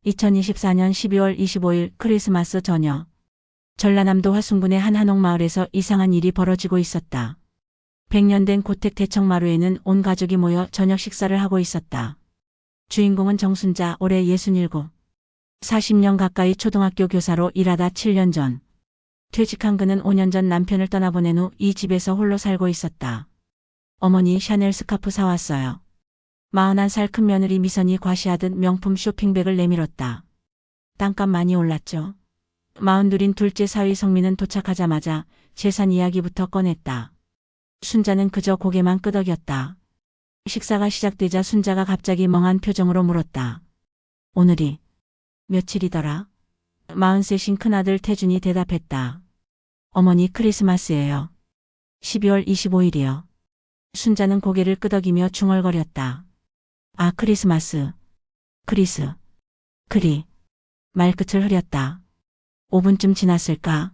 2024년 12월 25일 크리스마스 저녁. 전라남도 화순군의 한 한옥마을에서 이상한 일이 벌어지고 있었다. 100년 된 고택 대청마루에는 온 가족이 모여 저녁 식사를 하고 있었다. 주인공은 정순자, 올해 67. 40년 가까이 초등학교 교사로 일하다 7년 전 퇴직한 그는 5년 전 남편을 떠나보낸 후 이 집에서 홀로 살고 있었다. 어머니 샤넬 스카프 사왔어요. 41살 큰 며느리 미선이 과시하듯 명품 쇼핑백을 내밀었다. 땅값 많이 올랐죠. 42인 둘째 사위 성민은 도착하자마자 재산 이야기부터 꺼냈다. 순자는 그저 고개만 끄덕였다. 식사가 시작되자 순자가 갑자기 멍한 표정으로 물었다. 오늘이 며칠이더라? 43인 큰아들 태준이 대답했다. 어머니 크리스마스예요. 12월 25일이요. 순자는 고개를 끄덕이며 중얼거렸다. 아 크리스마스. 크리. 말끝을 흐렸다. 5분쯤 지났을까?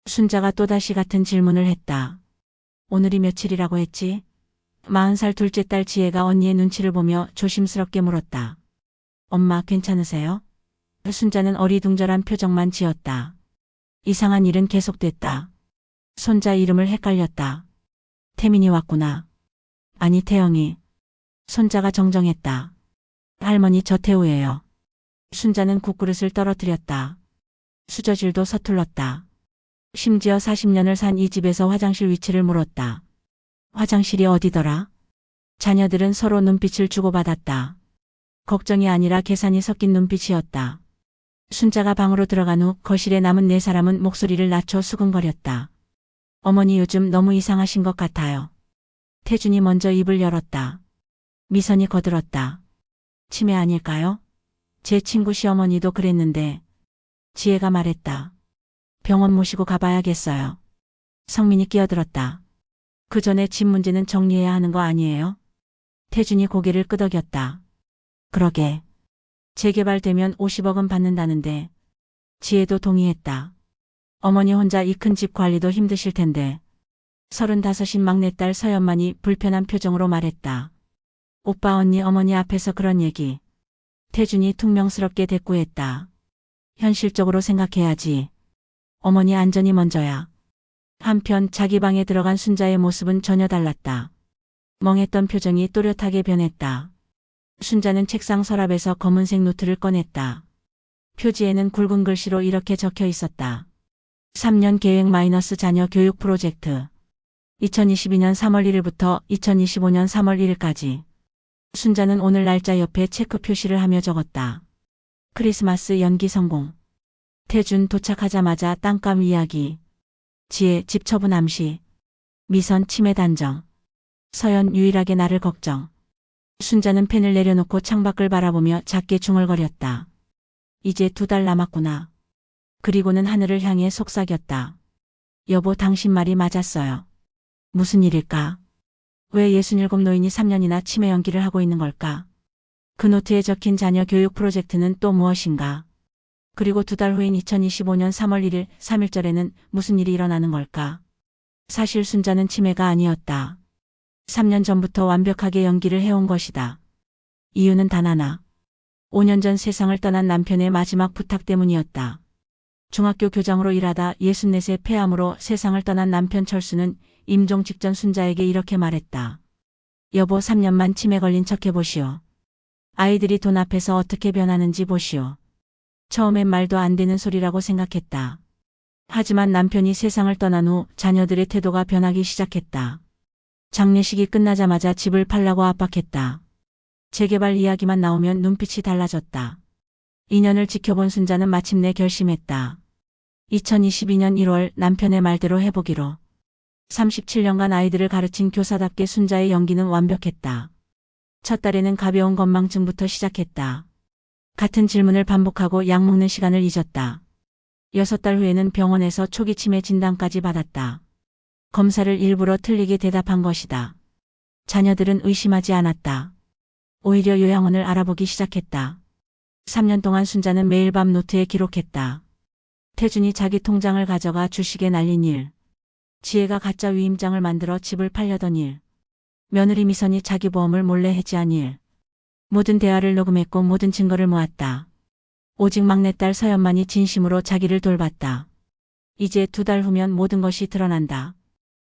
순자가 또다시 같은 질문을 했다. 오늘이 며칠이라고 했지? 40살 둘째 딸 지혜가 언니의 눈치를 보며 조심스럽게 물었다. 엄마 괜찮으세요? 순자는 어리둥절한 표정만 지었다. 이상한 일은 계속됐다. 손자 이름을 헷갈렸다. 태민이 왔구나. 아니 태영이. 손자가 정정했다. 할머니 저 태우예요. 순자는 국그릇을 떨어뜨렸다. 수저질도 서툴렀다. 심지어 40년을 산 이 집에서 화장실 위치를 물었다. 화장실이 어디더라? 자녀들은 서로 눈빛을 주고받았다. 걱정이 아니라 계산이 섞인 눈빛이었다. 순자가 방으로 들어간 후 거실에 남은 네 사람은 목소리를 낮춰 수근거렸다. 어머니 요즘 너무 이상하신 것 같아요. 태준이 먼저 입을 열었다. 미선이 거들었다. 치매 아닐까요? 제 친구 시어머니도 그랬는데. 지혜가 말했다. 병원 모시고 가봐야겠어요. 성민이 끼어들었다. 그 전에 집 문제는 정리해야 하는 거 아니에요? 태준이 고개를 끄덕였다. 그러게. 재개발되면 50억은 받는다는데. 지혜도 동의했다. 어머니 혼자 이 큰 집 관리도 힘드실 텐데. 35인 막내딸 서연만이 불편한 표정으로 말했다. 오빠 언니 어머니 앞에서 그런 얘기. 태준이 퉁명스럽게 대꾸했다. 현실적으로 생각해야지. 어머니 안전이 먼저야. 한편 자기 방에 들어간 순자의 모습은 전혀 달랐다. 멍했던 표정이 또렷하게 변했다. 순자는 책상 서랍에서 검은색 노트를 꺼냈다. 표지에는 굵은 글씨로 이렇게 적혀 있었다. 3년 계획 마이너스 자녀 교육 프로젝트. 2022년 3월 1일부터 2025년 3월 1일까지. 순자는 오늘 날짜 옆에 체크 표시를 하며 적었다. 크리스마스 연기 성공. 태준 도착하자마자 땅값 이야기. 지혜 집 처분 암시. 미선 치매 단정. 서연 유일하게 나를 걱정. 순자는 펜을 내려놓고 창밖을 바라보며 작게 중얼거렸다. 이제 2달 남았구나. 그리고는 하늘을 향해 속삭였다. 여보 당신 말이 맞았어요. 무슨 일일까? 왜 67 노인이 3년이나 치매 연기를 하고 있는 걸까? 그 노트에 적힌 자녀 교육 프로젝트는 또 무엇인가? 그리고 2달 후인 2025년 3월 1일 3.1절에는 무슨 일이 일어나는 걸까? 사실 순자는 치매가 아니었다. 3년 전부터 완벽하게 연기를 해온 것이다. 이유는 단 하나. 5년 전 세상을 떠난 남편의 마지막 부탁 때문이었다. 중학교 교장으로 일하다 64세 폐암으로 세상을 떠난 남편 철수는 임종 직전 순자에게 이렇게 말했다. 여보 3년만 치매 걸린 척 해보시오. 아이들이 돈 앞에서 어떻게 변하는지 보시오. 처음엔 말도 안 되는 소리라고 생각했다. 하지만 남편이 세상을 떠난 후 자녀들의 태도가 변하기 시작했다. 장례식이 끝나자마자 집을 팔라고 압박했다. 재개발 이야기만 나오면 눈빛이 달라졌다. 2년을 지켜본 순자는 마침내 결심했다. 2022년 1월 남편의 말대로 해보기로. 37년간 아이들을 가르친 교사답게 순자의 연기는 완벽했다. 첫 달에는 가벼운 건망증부터 시작했다. 같은 질문을 반복하고 약 먹는 시간을 잊었다. 6달 후에는 병원에서 초기 치매 진단까지 받았다. 검사를 일부러 틀리게 대답한 것이다. 자녀들은 의심하지 않았다. 오히려 요양원을 알아보기 시작했다. 3년 동안 순자는 매일 밤 노트에 기록했다. 태준이 자기 통장을 가져가 주식에 날린 일. 지혜가 가짜 위임장을 만들어 집을 팔려던 일. 며느리 미선이 자기 보험을 몰래 해지한 일. 모든 대화를 녹음했고 모든 증거를 모았다. 오직 막내딸 서연만이 진심으로 자기를 돌봤다. 이제 2달 후면 모든 것이 드러난다.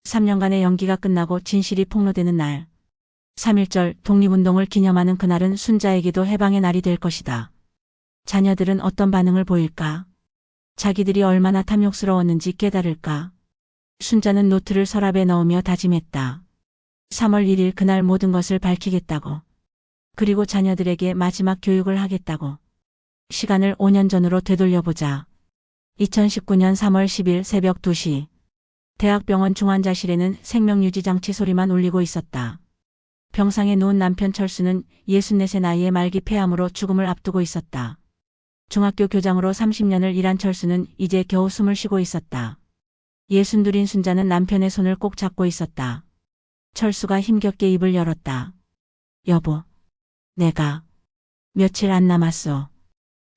3년간의 연기가 끝나고 진실이 폭로되는 날. 3.1절 독립운동을 기념하는 그날은 순자에게도 해방의 날이 될 것이다. 자녀들은 어떤 반응을 보일까? 자기들이 얼마나 탐욕스러웠는지 깨달을까? 순자는 노트를 서랍에 넣으며 다짐했다. 3월 1일 그날 모든 것을 밝히겠다고. 그리고 자녀들에게 마지막 교육을 하겠다고. 시간을 5년 전으로 되돌려보자. 2019년 3월 10일 새벽 2시. 대학병원 중환자실에는 생명유지장치 소리만 울리고 있었다. 병상에 누운 남편 철수는 64세 나이의 말기 폐암으로 죽음을 앞두고 있었다. 중학교 교장으로 30년을 일한 철수는 이제 겨우 숨을 쉬고 있었다. 62인 순자는 남편의 손을 꼭 잡고 있었다. 철수가 힘겹게 입을 열었다. 여보, 내가 며칠 안 남았어.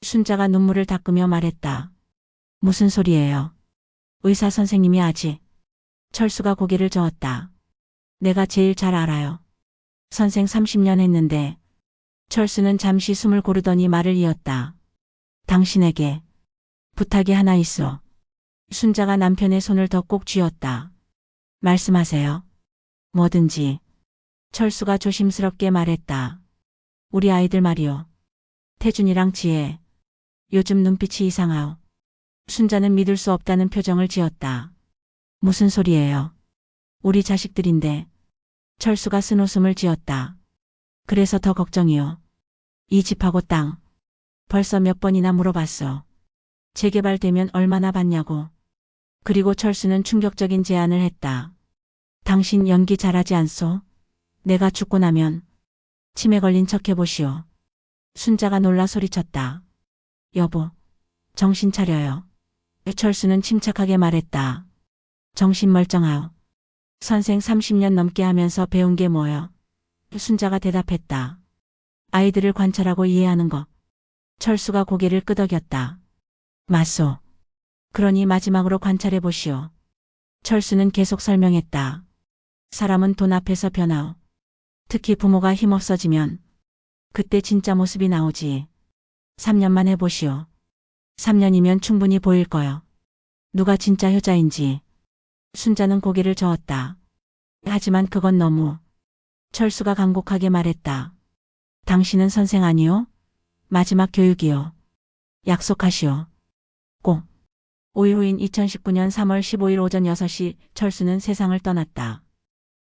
순자가 눈물을 닦으며 말했다. 무슨 소리예요? 의사 선생님이 아직. 철수가 고개를 저었다. 내가 제일 잘 알아요. 선생 30년 했는데. 철수는 잠시 숨을 고르더니 말을 이었다. 당신에게 부탁이 하나 있어. 순자가 남편의 손을 더 꼭 쥐었다. 말씀하세요. 뭐든지. 철수가 조심스럽게 말했다. 우리 아이들 말이요. 태준이랑 지혜. 요즘 눈빛이 이상하오. 순자는 믿을 수 없다는 표정을 지었다. 무슨 소리예요? 우리 자식들인데. 철수가 쓴웃음을 지었다. 그래서 더 걱정이요. 이 집하고 땅. 벌써 몇 번이나 물어봤어. 재개발되면 얼마나 받냐고. 그리고 철수는 충격적인 제안을 했다. 당신 연기 잘하지 않소? 내가 죽고 나면 치매 걸린 척 해보시오. 순자가 놀라 소리쳤다. 여보, 정신 차려요. 철수는 침착하게 말했다. 정신 멀쩡하오. 선생 30년 넘게 하면서 배운 게 뭐여? 순자가 대답했다. 아이들을 관찰하고 이해하는 거. 철수가 고개를 끄덕였다. 맞소. 그러니 마지막으로 관찰해 보시오. 철수는 계속 설명했다. 사람은 돈 앞에서 변하오. 특히 부모가 힘없어지면 그때 진짜 모습이 나오지. 3년만 해보시오. 3년이면 충분히 보일 거요. 누가 진짜 효자인지. 순자는 고개를 저었다. 하지만 그건 너무. 철수가 간곡하게 말했다. 당신은 선생 아니오? 마지막 교육이요. 약속하시오. 꼭. 5일 후인 2019년 3월 15일 오전 6시 철수는 세상을 떠났다.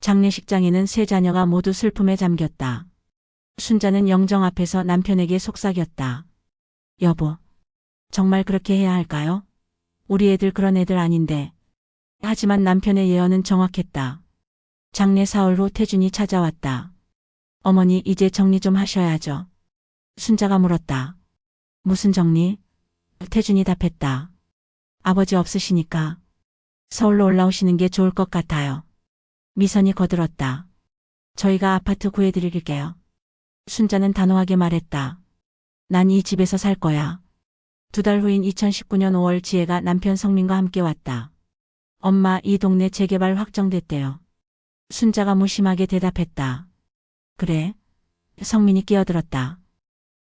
장례식장에는 세 자녀가 모두 슬픔에 잠겼다. 순자는 영정 앞에서 남편에게 속삭였다. 여보, 정말 그렇게 해야 할까요? 우리 애들 그런 애들 아닌데. 하지만 남편의 예언은 정확했다. 장례 사흘 후 태준이 찾아왔다. 어머니 이제 정리 좀 하셔야죠. 순자가 물었다. 무슨 정리? 태준이 답했다. 아버지 없으시니까 서울로 올라오시는 게 좋을 것 같아요. 미선이 거들었다. 저희가 아파트 구해드릴게요. 순자는 단호하게 말했다. 난 이 집에서 살 거야. 2달 후인 2019년 5월 지혜가 남편 성민과 함께 왔다. 엄마, 이 동네 재개발 확정됐대요. 순자가 무심하게 대답했다. 그래? 성민이 끼어들었다.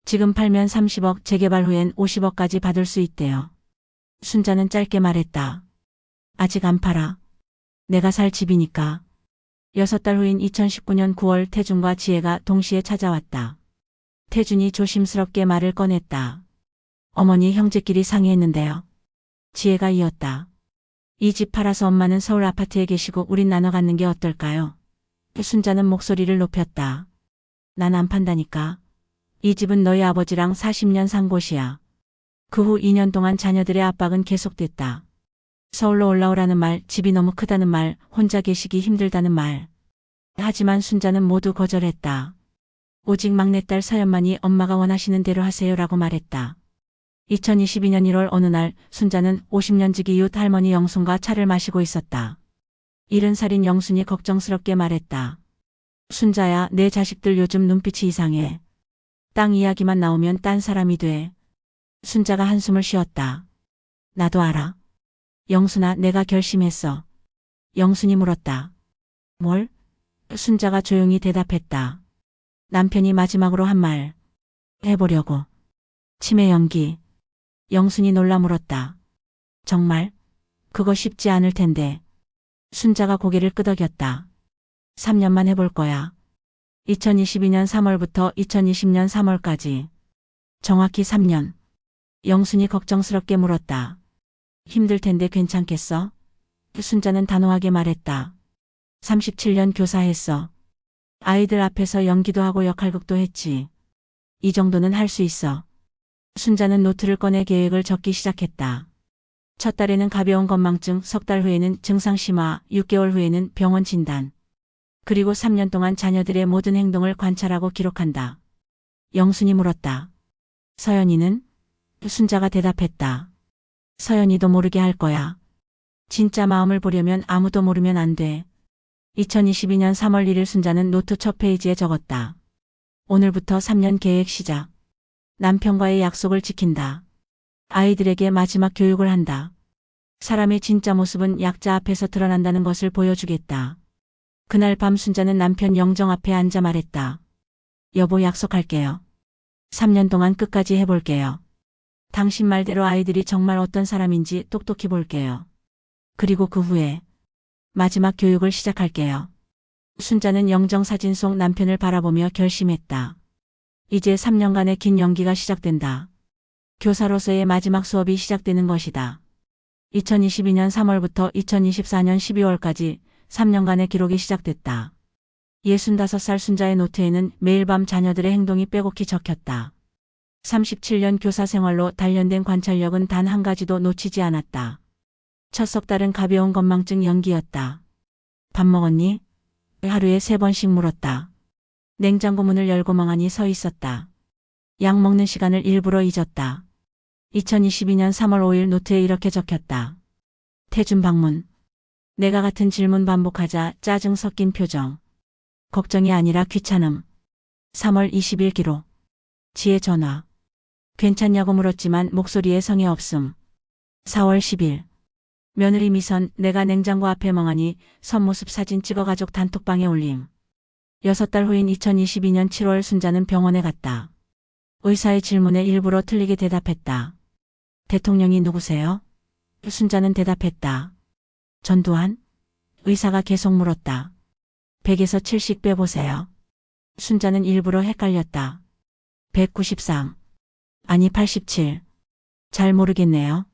지금 팔면 30억, 재개발 후엔 50억까지 받을 수 있대요. 순자는 짧게 말했다. 아직 안 팔아. 내가 살 집이니까. 6달 후인 2019년 9월 태준과 지혜가 동시에 찾아왔다. 태준이 조심스럽게 말을 꺼냈다. 어머니 형제끼리 상의했는데요. 지혜가 이었다. 이 집 팔아서 엄마는 서울 아파트에 계시고 우린 나눠 갖는 게 어떨까요? 순자는 목소리를 높였다. 난 안 판다니까. 이 집은 너희 아버지랑 40년 산 곳이야. 그 후 2년 동안 자녀들의 압박은 계속됐다. 서울로 올라오라는 말, 집이 너무 크다는 말, 혼자 계시기 힘들다는 말. 하지만 순자는 모두 거절했다. 오직 막내딸 서연만이 엄마가 원하시는 대로 하세요라고 말했다. 2022년 1월 어느 날 순자는 50년 지기 이웃 할머니 영순과 차를 마시고 있었다. 70살인 영순이 걱정스럽게 말했다. 순자야, 내 자식들 요즘 눈빛이 이상해. 땅 이야기만 나오면 딴 사람이 돼. 순자가 한숨을 쉬었다. 나도 알아. 영순아, 내가 결심했어. 영순이 물었다. 뭘? 순자가 조용히 대답했다. 남편이 마지막으로 한 말. 해보려고. 치매 연기. 영순이 놀라 물었다. 정말? 그거 쉽지 않을 텐데. 순자가 고개를 끄덕였다. 3년만 해볼 거야. 2022년 3월부터 2020년 3월까지. 정확히 3년. 영순이 걱정스럽게 물었다. 힘들 텐데 괜찮겠어? 순자는 단호하게 말했다. 37년 교사했어. 아이들 앞에서 연기도 하고 역할극도 했지. 이 정도는 할 수 있어. 순자는 노트를 꺼내 계획을 적기 시작했다. 첫 달에는 가벼운 건망증, 석 달 후에는 증상 심화, 6개월 후에는 병원 진단. 그리고 3년 동안 자녀들의 모든 행동을 관찰하고 기록한다. 영순이 물었다. 서연이는? 순자가 대답했다. 서연이도 모르게 할 거야. 진짜 마음을 보려면 아무도 모르면 안 돼. 2022년 3월 1일 순자는 노트 첫 페이지에 적었다. 오늘부터 3년 계획 시작. 남편과의 약속을 지킨다. 아이들에게 마지막 교육을 한다. 사람의 진짜 모습은 약자 앞에서 드러난다는 것을 보여주겠다. 그날 밤 순자는 남편 영정 앞에 앉아 말했다. 여보, 약속할게요. 3년 동안 끝까지 해볼게요. 당신 말대로 아이들이 정말 어떤 사람인지 똑똑히 볼게요. 그리고 그 후에 마지막 교육을 시작할게요. 순자는 영정 사진 속 남편을 바라보며 결심했다. 이제 3년간의 긴 연기가 시작된다. 교사로서의 마지막 수업이 시작되는 것이다. 2022년 3월부터 2024년 12월까지 3년간의 기록이 시작됐다. 65살 순자의 노트에는 매일 밤 자녀들의 행동이 빼곡히 적혔다. 37년 교사 생활로 단련된 관찰력은 단 한 가지도 놓치지 않았다. 첫 석 달은 가벼운 건망증 연기였다. 밥 먹었니? 하루에 3번씩 물었다. 냉장고 문을 열고 멍하니 서 있었다. 약 먹는 시간을 일부러 잊었다. 2022년 3월 5일 노트에 이렇게 적혔다. 태준 방문. 내가 같은 질문 반복하자 짜증 섞인 표정. 걱정이 아니라 귀찮음. 3월 20일 기록. 지혜 전화. 괜찮냐고 물었지만 목소리에 성의 없음. 4월 10일. 며느리 미선, 내가 냉장고 앞에 멍하니 선 모습 사진 찍어 가족 단톡방에 올림. 6달 후인 2022년 7월 순자는 병원에 갔다. 의사의 질문에 일부러 틀리게 대답했다. 대통령이 누구세요? 순자는 대답했다. 전두환? 의사가 계속 물었다. 100에서 7씩 빼보세요. 순자는 일부러 헷갈렸다. 193. 아니 87. 잘 모르겠네요.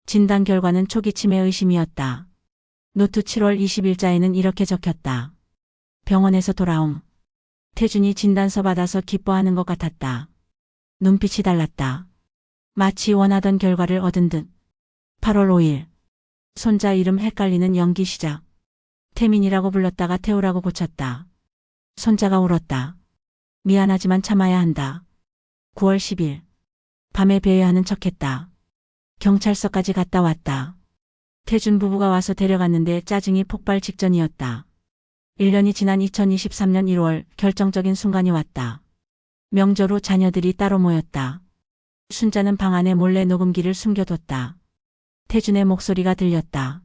진단 결과는 초기 치매 의심이었다. 노트 7월 20일자에는 이렇게 적혔다. 병원에서 돌아옴. 태준이 진단서 받아서 기뻐하는 것 같았다. 눈빛이 달랐다. 마치 원하던 결과를 얻은 듯. 8월 5일. 손자 이름 헷갈리는 연기 시작. 태민이라고 불렀다가 태우라고 고쳤다. 손자가 울었다. 미안하지만 참아야 한다. 9월 10일. 밤에 배회하는 척했다. 경찰서까지 갔다 왔다. 태준 부부가 와서 데려갔는데 짜증이 폭발 직전이었다. 1년이 지난 2023년 1월 결정적인 순간이 왔다. 명절 후 자녀들이 따로 모였다. 순자는 방 안에 몰래 녹음기를 숨겨뒀다. 태준의 목소리가 들렸다.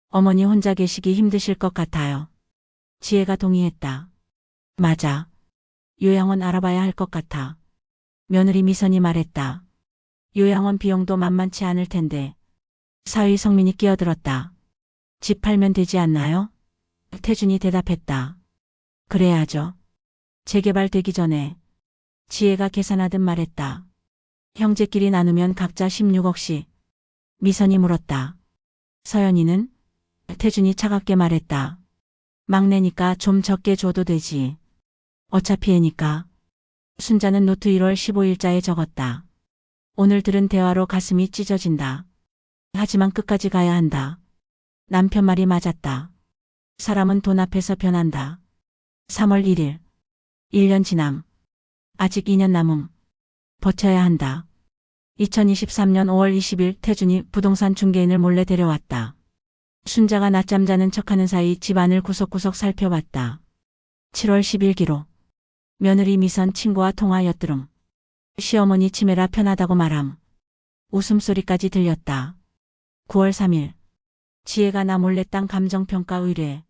어머니 혼자 계시기 힘드실 것 같아요. 지혜가 동의했다. 맞아. 요양원 알아봐야 할 것 같아. 며느리 미선이 말했다. 요양원 비용도 만만치 않을 텐데. 사위 성민이 끼어들었다. 집 팔면 되지 않나요? 태준이 대답했다. 그래야죠. 재개발되기 전에. 지혜가 계산하듯 말했다. 형제끼리 나누면 각자 16억씩. 미선이 물었다. 서연이는? 태준이 차갑게 말했다. 막내니까 좀 적게 줘도 되지. 어차피 애니까. 순자는 노트 1월 15일자에 적었다. 오늘 들은 대화로 가슴이 찢어진다. 하지만 끝까지 가야 한다. 남편 말이 맞았다. 사람은 돈 앞에서 변한다. 3월 1일. 1년 지남. 아직 2년 남음. 버텨야 한다. 2023년 5월 20일 태준이 부동산 중개인을 몰래 데려왔다. 순자가 낮잠 자는 척하는 사이 집안을 구석구석 살펴봤다. 7월 10일 기록. 며느리 미선 친구와 통화 엿들음. 시어머니 치매라 편하다고 말함. 웃음소리까지 들렸다. 9월 3일. 지혜가 나 몰래 땅 감정평가 의뢰.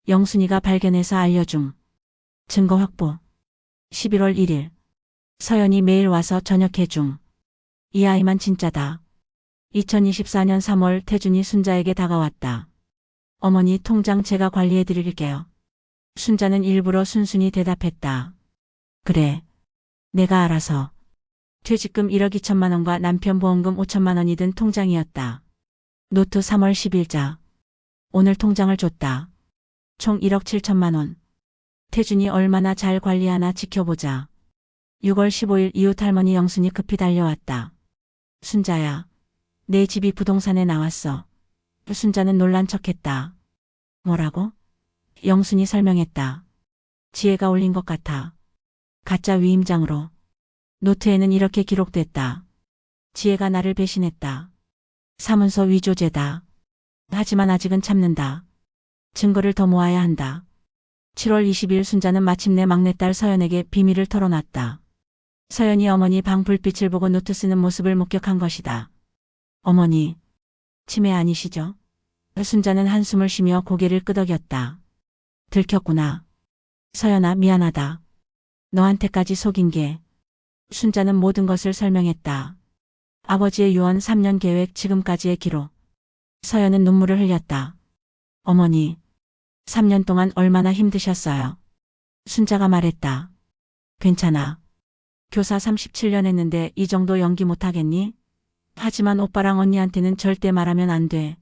영순이가 발견해서 알려줌. 증거 확보. 11월 1일. 서연이 매일 와서 저녁 해줌. 이 아이만 진짜다. 2024년 3월 태준이 순자에게 다가왔다. 어머니 통장 제가 관리해 드릴게요. 순자는 일부러 순순히 대답했다. 그래. 내가 알아서. 퇴직금 1억 2천만 원과 남편 보험금 5천만 원이 든 통장이었다. 노트 3월 10일자. 오늘 통장을 줬다. 총 1억 7천만 원. 태준이 얼마나 잘 관리하나 지켜보자. 6월 15일 이웃 할머니 영순이 급히 달려왔다. 순자야. 내 집이 부동산에 나왔어. 순자는 놀란 척했다. 뭐라고? 영순이 설명했다. 지혜가 올린 것 같아. 가짜 위임장으로. 노트에는 이렇게 기록됐다. 지혜가 나를 배신했다. 사문서 위조죄다. 하지만 아직은 참는다. 증거를 더 모아야 한다. 7월 20일 순자는 마침내 막내딸 서연에게 비밀을 털어놨다. 서연이 어머니 방 불빛을 보고 노트 쓰는 모습을 목격한 것이다. 어머니, 치매 아니시죠? 순자는 한숨을 쉬며 고개를 끄덕였다. 들켰구나. 서연아, 미안하다. 너한테까지 속인 게. 순자는 모든 것을 설명했다. 아버지의 유언 3년 계획 지금까지의 기록. 서연은 눈물을 흘렸다. 어머니, 3년 동안 얼마나 힘드셨어요? 순자가 말했다. 괜찮아. 교사 37년 했는데 이 정도 연기 못하겠니? 하지만 오빠랑 언니한테는 절대 말하면 안 돼.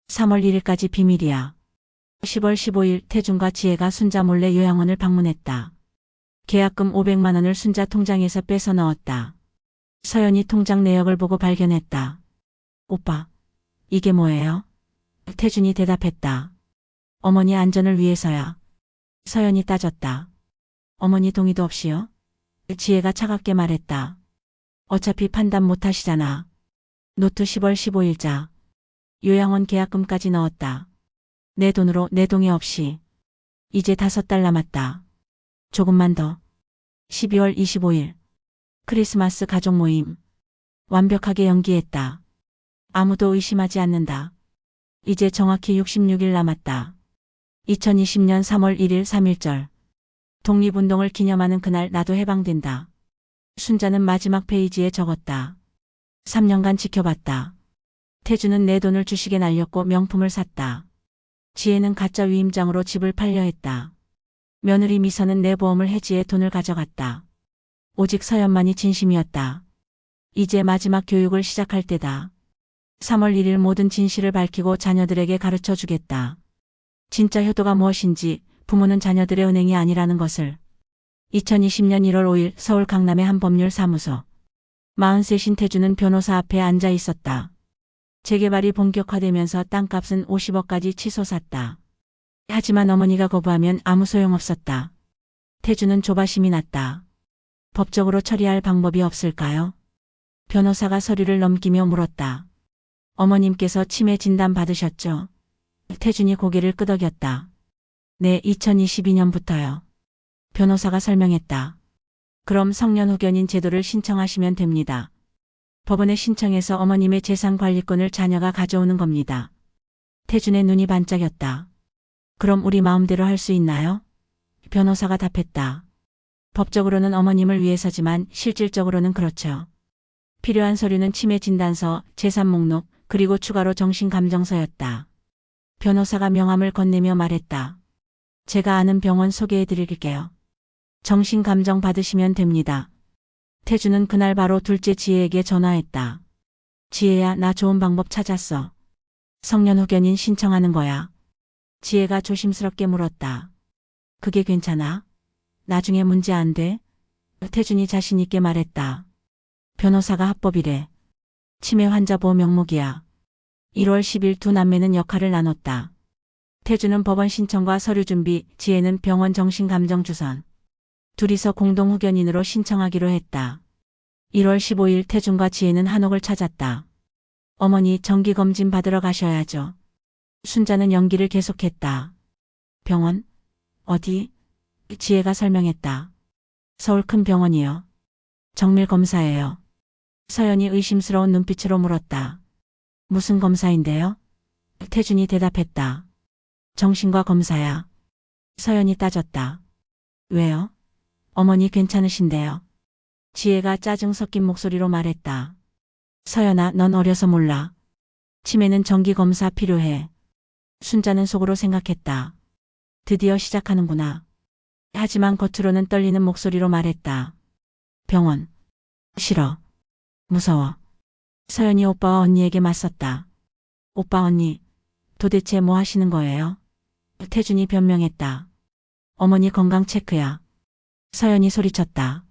3월 1일까지 비밀이야. 10월 15일 태준과 지혜가 순자 몰래 요양원을 방문했다. 계약금 500만 원을 순자 통장에서 빼서 넣었다. 서연이 통장 내역을 보고 발견했다. 오빠, 이게 뭐예요? 태준이 대답했다. 어머니 안전을 위해서야. 서연이 따졌다. 어머니 동의도 없이요? 지혜가 차갑게 말했다. 어차피 판단 못 하시잖아. 노트 10월 15일자. 요양원 계약금까지 넣었다. 내 돈으로 내 동의 없이. 이제 5달 남았다. 조금만 더. 12월 25일. 크리스마스 가족 모임. 완벽하게 연기했다. 아무도 의심하지 않는다. 이제 정확히 66일 남았다. 2020년 3월 1일 3.1절. 독립운동을 기념하는 그날 나도 해방된다. 순자는 마지막 페이지에 적었다. 3년간 지켜봤다. 태주는 내 돈을 주식에 날렸고 명품을 샀다. 지혜는 가짜 위임장으로 집을 팔려 했다. 며느리 미선은 내 보험을 해지해 돈을 가져갔다. 오직 서연만이 진심이었다. 이제 마지막 교육을 시작할 때다. 3월 1일 모든 진실을 밝히고 자녀들에게 가르쳐 주겠다. 진짜 효도가 무엇인지, 부모는 자녀들의 은행이 아니라는 것을. 2020년 1월 5일 서울 강남의 한 법률사무소. 43인 태주는 변호사 앞에 앉아 있었다. 재개발이 본격화되면서 땅값은 50억까지 치솟았다. 하지만 어머니가 거부하면 아무 소용없었다. 태주는 조바심이 났다. 법적으로 처리할 방법이 없을까요? 변호사가 서류를 넘기며 물었다. 어머님께서 치매 진단 받으셨죠? 태준이 고개를 끄덕였다. 네, 2022년부터요. 변호사가 설명했다. 그럼 성년 후견인 제도를 신청하시면 됩니다. 법원에 신청해서 어머님의 재산 관리권을 자녀가 가져오는 겁니다. 태준의 눈이 반짝였다. 그럼 우리 마음대로 할 수 있나요? 변호사가 답했다. 법적으로는 어머님을 위해서지만 실질적으로는 그렇죠. 필요한 서류는 치매 진단서, 재산 목록, 그리고 추가로 정신감정서였다. 변호사가 명함을 건네며 말했다. 제가 아는 병원 소개해 드릴게요. 정신감정 받으시면 됩니다. 태주는 그날 바로 둘째 지혜에게 전화했다. 지혜야, 나 좋은 방법 찾았어. 성년 후견인 신청하는 거야. 지혜가 조심스럽게 물었다. 그게 괜찮아? 나중에 문제 안 돼? 태준이 자신 있게 말했다. 변호사가 합법이래. 치매 환자 보호 명목이야. 1월 10일 두 남매는 역할을 나눴다. 태주는 법원 신청과 서류 준비, 지혜는 병원 정신감정 주선. 둘이서 공동 후견인으로 신청하기로 했다. 1월 15일 태준과 지혜는 한옥을 찾았다. 어머니 정기검진 받으러 가셔야죠. 순자는 연기를 계속했다. 병원? 어디? 지혜가 설명했다. 서울 큰 병원이요. 정밀 검사예요. 서연이 의심스러운 눈빛으로 물었다. 무슨 검사인데요? 태준이 대답했다. 정신과 검사야. 서연이 따졌다. 왜요? 어머니 괜찮으신데요. 지혜가 짜증 섞인 목소리로 말했다. 서연아, 넌 어려서 몰라. 치매는 정기검사 필요해. 순자는 속으로 생각했다. 드디어 시작하는구나. 하지만 겉으로는 떨리는 목소리로 말했다. 병원. 싫어. 무서워. 서연이 오빠와 언니에게 맞섰다. 오빠 언니, 도대체 뭐 하시는 거예요? 태준이 변명했다. 어머니 건강 체크야. 서연이 소리쳤다.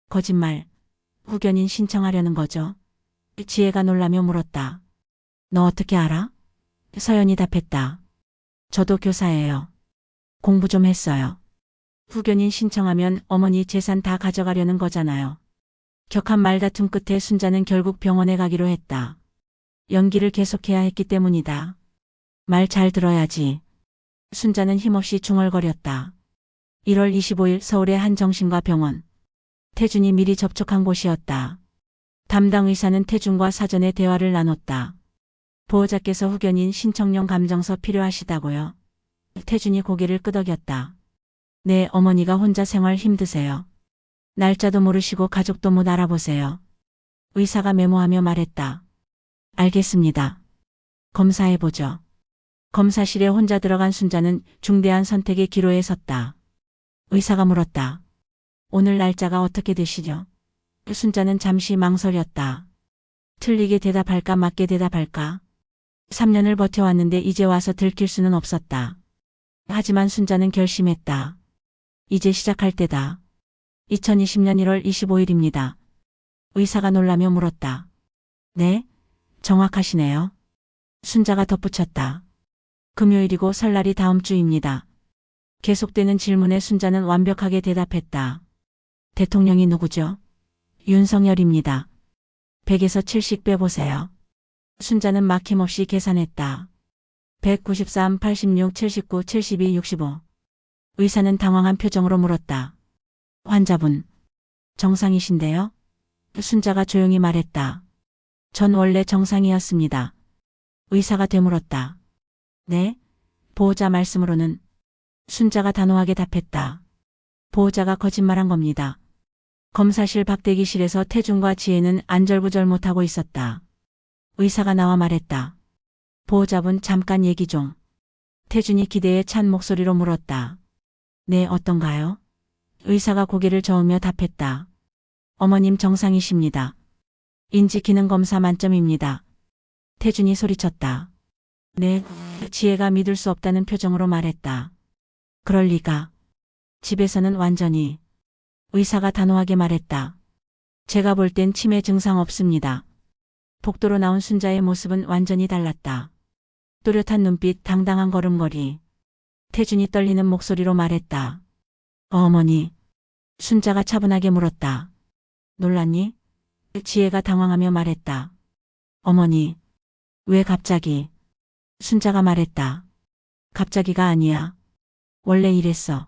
거짓말. 후견인 신청하려는 거죠? 지혜가 놀라며 물었다. 너 어떻게 알아? 서연이 답했다. 저도 교사예요. 공부 좀 했어요. 후견인 신청하면 어머니 재산 다 가져가려는 거잖아요. 격한 말다툼 끝에 순자는 결국 병원에 가기로 했다. 연기를 계속해야 했기 때문이다. 말 잘 들어야지. 순자는 힘없이 중얼거렸다. 1월 25일 서울의 한 정신과 병원. 태준이 미리 접촉한 곳이었다. 담당 의사는 태준과 사전에 대화를 나눴다. 보호자께서 후견인 신청용 감정서 필요하시다고요? 태준이 고개를 끄덕였다. 네, 어머니가 혼자 생활 힘드세요. 날짜도 모르시고 가족도 못 알아보세요. 의사가 메모하며 말했다. 알겠습니다. 검사해보죠. 검사실에 혼자 들어간 순자는 중대한 선택의 기로에 섰다. 의사가 물었다. 오늘 날짜가 어떻게 되시죠? 순자는 잠시 망설였다. 틀리게 대답할까 맞게 대답할까? 3년을 버텨왔는데 이제 와서 들킬 수는 없었다. 하지만 순자는 결심했다. 이제 시작할 때다. 2020년 1월 25일입니다. 의사가 놀라며 물었다. 네? 정확하시네요. 순자가 덧붙였다. 금요일이고 설날이 다음 주입니다. 계속되는 질문에 순자는 완벽하게 대답했다. 대통령이 누구죠? 윤석열입니다. 100에서 70 빼보세요. 순자는 막힘없이 계산했다. 193, 86, 79, 72, 65. 의사는 당황한 표정으로 물었다. 환자분, 정상이신데요? 순자가 조용히 말했다. 전 원래 정상이었습니다. 의사가 되물었다. 네? 보호자 말씀으로는? 순자가 단호하게 답했다. 보호자가 거짓말한 겁니다. 검사실 박대기실에서 태준과 지혜는 안절부절 못하고 있었다. 의사가 나와 말했다. 보호자분 잠깐 얘기 좀. 태준이 기대에 찬 목소리로 물었다. 네, 어떤가요? 의사가 고개를 저으며 답했다. 어머님 정상이십니다. 인지기능검사 만점입니다. 태준이 소리쳤다. 네, 지혜가 믿을 수 없다는 표정으로 말했다. 그럴 리가. 집에서는 완전히. 의사가 단호하게 말했다. 제가 볼 땐 치매 증상 없습니다. 복도로 나온 순자의 모습은 완전히 달랐다. 또렷한 눈빛, 당당한 걸음걸이. 태준이 떨리는 목소리로 말했다. 어머니. 순자가 차분하게 물었다. 놀랐니? 지혜가 당황하며 말했다. 어머니. 왜 갑자기? 순자가 말했다. 갑자기가 아니야. 원래 이랬어.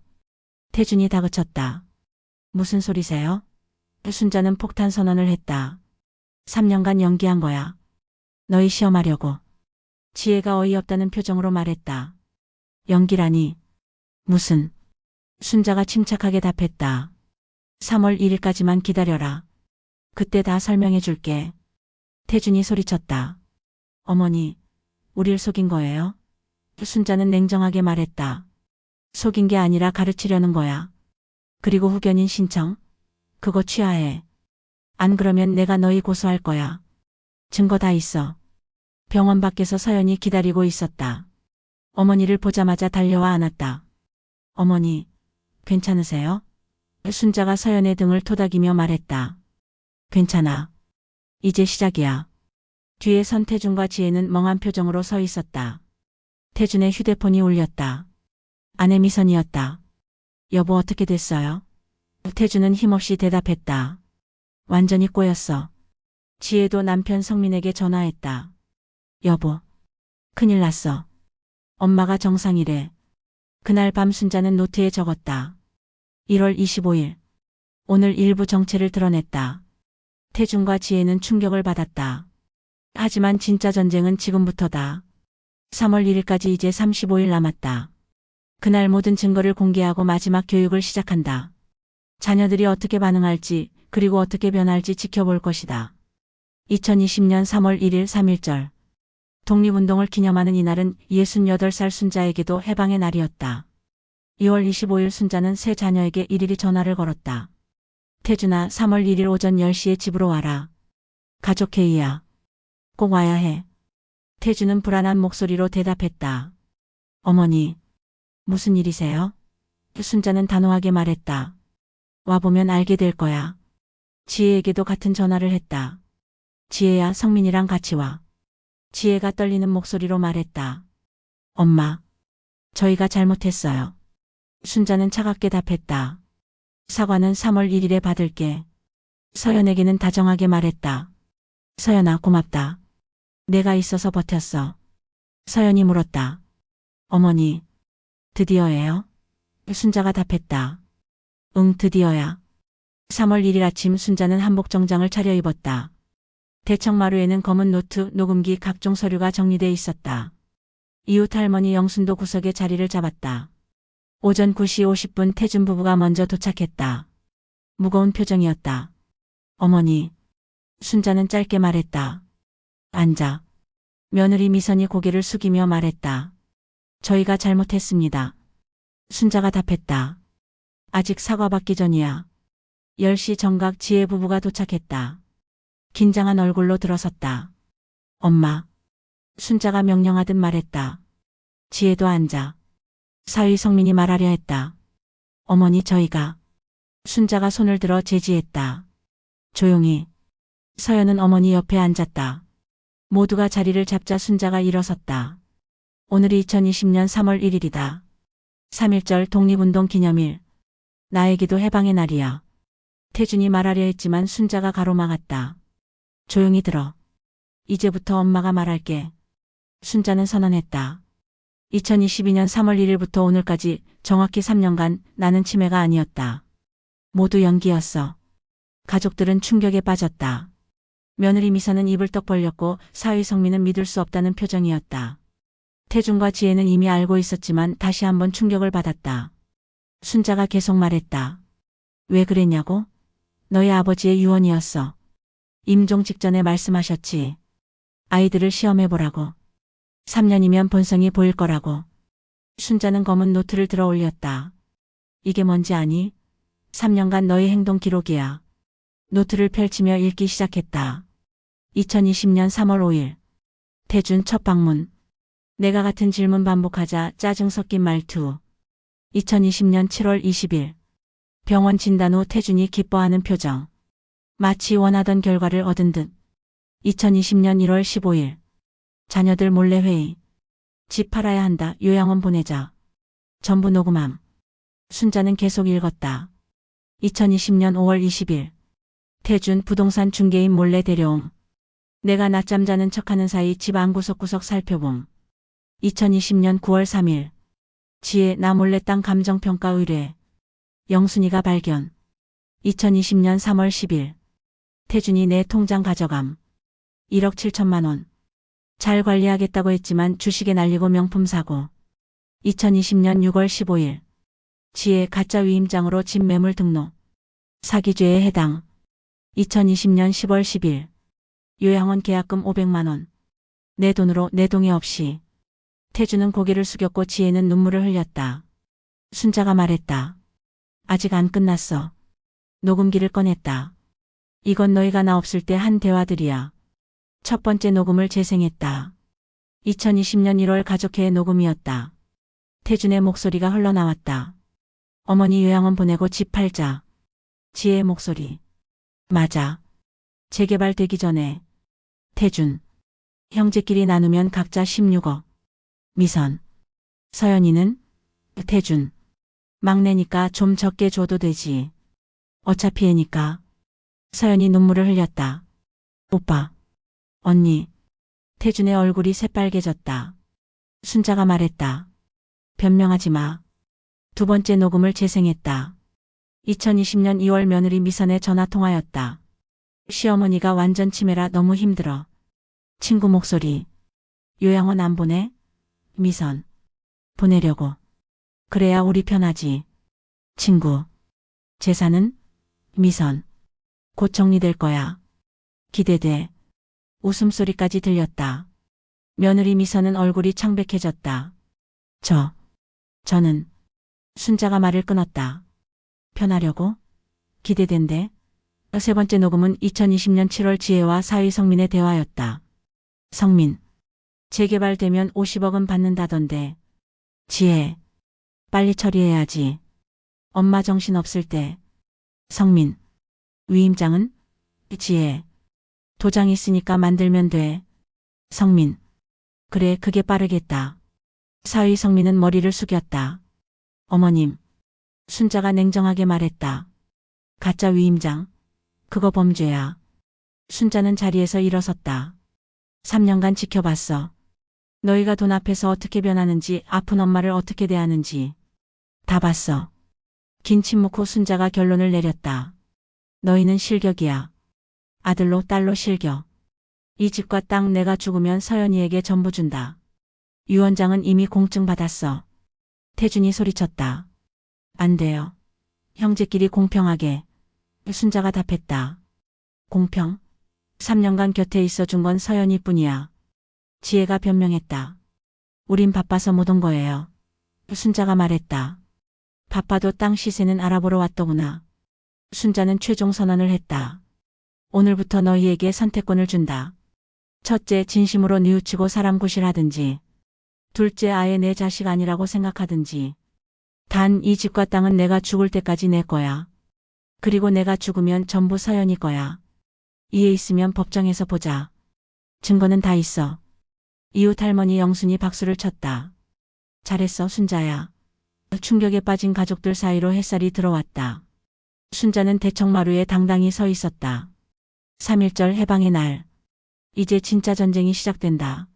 태준이 다그쳤다. 무슨 소리세요? 순자는 폭탄 선언을 했다. 3년간 연기한 거야. 너희 시험하려고. 지혜가 어이없다는 표정으로 말했다. 연기라니. 무슨. 순자가 침착하게 답했다. 3월 1일까지만 기다려라. 그때 다 설명해 줄게. 태준이 소리쳤다. 어머니, 우릴 속인 거예요? 순자는 냉정하게 말했다. 속인 게 아니라 가르치려는 거야. 그리고 후견인 신청? 그거 취하해. 안 그러면 내가 너희 고소할 거야. 증거 다 있어. 병원 밖에서 서연이 기다리고 있었다. 어머니를 보자마자 달려와 안았다. 어머니, 괜찮으세요? 순자가 서연의 등을 토닥이며 말했다. 괜찮아. 이제 시작이야. 뒤에 선 태준과 지혜는 멍한 표정으로 서 있었다. 태준의 휴대폰이 울렸다. 아내 미선이었다. 여보 어떻게 됐어요? 태준은 힘없이 대답했다. 완전히 꼬였어. 지혜도 남편 성민에게 전화했다. 여보, 큰일 났어. 엄마가 정상이래. 그날 밤 순자는 노트에 적었다. 1월 25일. 오늘 일부 정체를 드러냈다. 태준과 지혜는 충격을 받았다. 하지만 진짜 전쟁은 지금부터다. 3월 1일까지 이제 35일 남았다. 그날 모든 증거를 공개하고 마지막 교육을 시작한다. 자녀들이 어떻게 반응할지 그리고 어떻게 변할지 지켜볼 것이다. 2020년 3월 1일 3.1절. 독립운동을 기념하는 이날은 68살 순자에게도 해방의 날이었다. 2월 25일 순자는 세 자녀에게 일일이 전화를 걸었다. 태준아, 3월 1일 오전 10시에 집으로 와라. 가족 회의야. 꼭 와야 해. 태준은 불안한 목소리로 대답했다. 어머니, 무슨 일이세요? 순자는 단호하게 말했다. 와보면 알게 될 거야. 지혜에게도 같은 전화를 했다. 지혜야, 성민이랑 같이 와. 지혜가 떨리는 목소리로 말했다. 엄마, 저희가 잘못했어요. 순자는 차갑게 답했다. 사과는 3월 1일에 받을게. 서연에게는 다정하게 말했다. 서연아, 고맙다. 내가 있어서 버텼어. 서연이 물었다. 어머니, 드디어예요? 순자가 답했다. 응, 드디어야. 3월 1일 아침 순자는 한복 정장을 차려입었다. 대청마루에는 검은 노트, 녹음기, 각종 서류가 정리돼 있었다. 이웃 할머니 영순도 구석에 자리를 잡았다. 오전 9시 50분 태준 부부가 먼저 도착했다. 무거운 표정이었다. 어머니, 순자는 짧게 말했다. 앉아. 며느리 미선이 고개를 숙이며 말했다. 저희가 잘못했습니다. 순자가 답했다. 아직 사과받기 전이야. 10시 정각 지혜 부부가 도착했다. 긴장한 얼굴로 들어섰다. 엄마. 순자가 명령하듯 말했다. 지혜도 앉아. 사위 성민이 말하려 했다. 어머니, 저희가. 순자가 손을 들어 제지했다. 조용히. 서연은 어머니 옆에 앉았다. 모두가 자리를 잡자 순자가 일어섰다. 오늘이 2020년 3월 1일이다. 3.1절 독립운동 기념일. 나에게도 해방의 날이야. 태준이 말하려 했지만 순자가 가로막았다. 조용히 들어. 이제부터 엄마가 말할게. 순자는 선언했다. 2022년 3월 1일부터 오늘까지 정확히 3년간 나는 치매가 아니었다. 모두 연기였어. 가족들은 충격에 빠졌다. 며느리 미선은 입을 떡 벌렸고 사위 성민은 믿을 수 없다는 표정이었다. 태준과 지혜는 이미 알고 있었지만 다시 한번 충격을 받았다. 순자가 계속 말했다. 왜 그랬냐고? 너희 아버지의 유언이었어. 임종 직전에 말씀하셨지. 아이들을 시험해보라고. 3년이면 본성이 보일 거라고. 순자는 검은 노트를 들어 올렸다. 이게 뭔지 아니? 3년간 너의 행동 기록이야. 노트를 펼치며 읽기 시작했다. 2020년 3월 5일. 태준 첫 방문. 내가 같은 질문 반복하자 짜증 섞인 말투. 2020년 7월 20일. 병원 진단 후 태준이 기뻐하는 표정. 마치 원하던 결과를 얻은 듯. 2020년 1월 15일. 자녀들 몰래 회의. 집 팔아야 한다. 요양원 보내자. 전부 녹음함. 순자는 계속 읽었다. 2020년 5월 20일. 태준 부동산 중개인 몰래 데려옴. 내가 낮잠 자는 척하는 사이 집 안 구석구석 살펴봄. 2020년 9월 3일. 지혜 나 몰래 땅 감정평가 의뢰. 영순이가 발견. 2020년 3월 10일. 태준이 내 통장 가져감. 1억 7천만 원. 잘 관리하겠다고 했지만 주식에 날리고 명품 사고. 2020년 6월 15일. 지혜 가짜 위임장으로 집 매물 등록. 사기죄에 해당. 2020년 10월 10일. 요양원 계약금 500만 원. 내 돈으로 내 동의 없이. 태준은 고개를 숙였고 지혜는 눈물을 흘렸다. 순자가 말했다. 아직 안 끝났어. 녹음기를 꺼냈다. 이건 너희가 나 없을 때 한 대화들이야. 첫 번째 녹음을 재생했다. 2020년 1월 가족회의 녹음이었다. 태준의 목소리가 흘러나왔다. 어머니 요양원 보내고 집 팔자. 지혜의 목소리. 맞아. 재개발되기 전에. 태준. 형제끼리 나누면 각자 16억. 미선. 서연이는? 태준. 막내니까 좀 적게 줘도 되지. 어차피 애니까. 서연이 눈물을 흘렸다. 오빠. 언니. 태준의 얼굴이 새빨개졌다. 순자가 말했다. 변명하지 마. 두 번째 녹음을 재생했다. 2020년 2월 며느리 미선의 전화통화였다. 시어머니가 완전 치매라 너무 힘들어. 친구 목소리. 요양원 안 보내? 미선. 보내려고. 그래야 우리 편하지. 친구. 재산은? 미선. 곧 정리될 거야. 기대돼. 웃음소리까지 들렸다. 며느리 미선은 얼굴이 창백해졌다. 저는 순자가 말을 끊었다. 편하려고? 기대된대. 세 번째 녹음은 2020년 7월 지혜와 사위 성민의 대화였다. 성민. 재개발되면 50억은 받는다던데. 지혜. 빨리 처리해야지. 엄마 정신 없을 때. 성민. 위임장은? 지혜. 도장 있으니까 만들면 돼. 성민. 그래, 그게 빠르겠다. 사위 성민은 머리를 숙였다. 어머님. 순자가 냉정하게 말했다. 가짜 위임장. 그거 범죄야. 순자는 자리에서 일어섰다. 3년간 지켜봤어. 너희가 돈 앞에서 어떻게 변하는지, 아픈 엄마를 어떻게 대하는지. 다 봤어. 긴 침묵 후 순자가 결론을 내렸다. 너희는 실격이야. 아들로 딸로 실격. 이 집과 땅 내가 죽으면 서연이에게 전부 준다. 유원장은 이미 공증 받았어. 태준이 소리쳤다. 안 돼요. 형제끼리 공평하게. 순자가 답했다. 공평? 3년간 곁에 있어준 건 서연이뿐이야. 지혜가 변명했다. 우린 바빠서 못 온 거예요. 순자가 말했다. 바빠도 땅 시세는 알아보러 왔더구나. 순자는 최종 선언을 했다. 오늘부터 너희에게 선택권을 준다. 첫째, 진심으로 뉘우치고 사람 구실하든지. 둘째, 아예 내 자식 아니라고 생각하든지. 단 이 집과 땅은 내가 죽을 때까지 내 거야. 그리고 내가 죽으면 전부 서연이 거야. 이해 있으면 법정에서 보자. 증거는 다 있어. 이웃 할머니 영순이 박수를 쳤다. 잘했어, 순자야. 충격에 빠진 가족들 사이로 햇살이 들어왔다. 순자는 대청마루에 당당히 서 있었다. 3.1절 해방의 날. 이제 진짜 전쟁이 시작된다.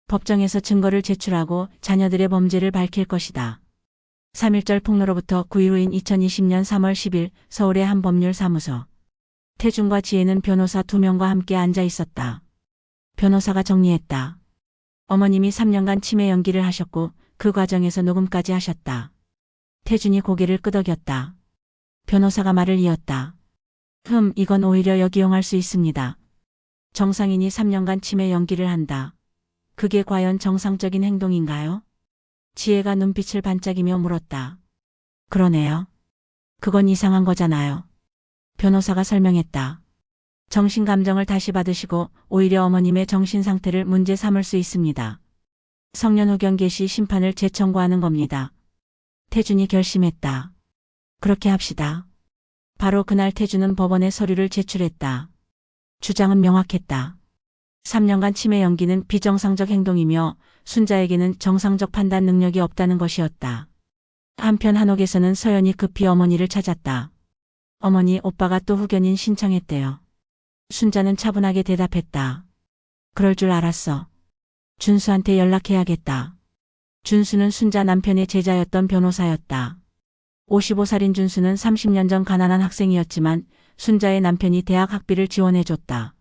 법정에서 증거를 제출하고 자녀들의 범죄를 밝힐 것이다. 3.1절 폭로로부터 9일 후인 2020년 3월 10일 서울의 한 법률사무소. 태준과 지혜는 변호사 2명과 함께 앉아 있었다. 변호사가 정리했다. 어머님이 3년간 치매 연기를 하셨고 그 과정에서 녹음까지 하셨다. 태준이 고개를 끄덕였다. 변호사가 말을 이었다. 이건 오히려 역이용할 수 있습니다. 정상인이 3년간 치매 연기를 한다. 그게 과연 정상적인 행동인가요? 지혜가 눈빛을 반짝이며 물었다. 그러네요. 그건 이상한 거잖아요. 변호사가 설명했다. 정신감정을 다시 받으시고 오히려 어머님의 정신 상태를 문제 삼을 수 있습니다. 성년 후견 개시 심판을 재청구하는 겁니다. 태준이 결심했다. 그렇게 합시다. 바로 그날 태준은 법원에 서류를 제출했다. 주장은 명확했다. 3년간 치매 연기는 비정상적 행동이며 순자에게는 정상적 판단 능력이 없다는 것이었다. 한편 한옥에서는 서연이 급히 어머니를 찾았다. 어머니, 오빠가 또 후견인 신청했대요. 순자는 차분하게 대답했다. 그럴 줄 알았어. 준수한테 연락해야겠다. 준수는 순자 남편의 제자였던 변호사였다. 55살인 준수는 30년 전 가난한 학생이었지만 순자의 남편이 대학 학비를 지원해줬다.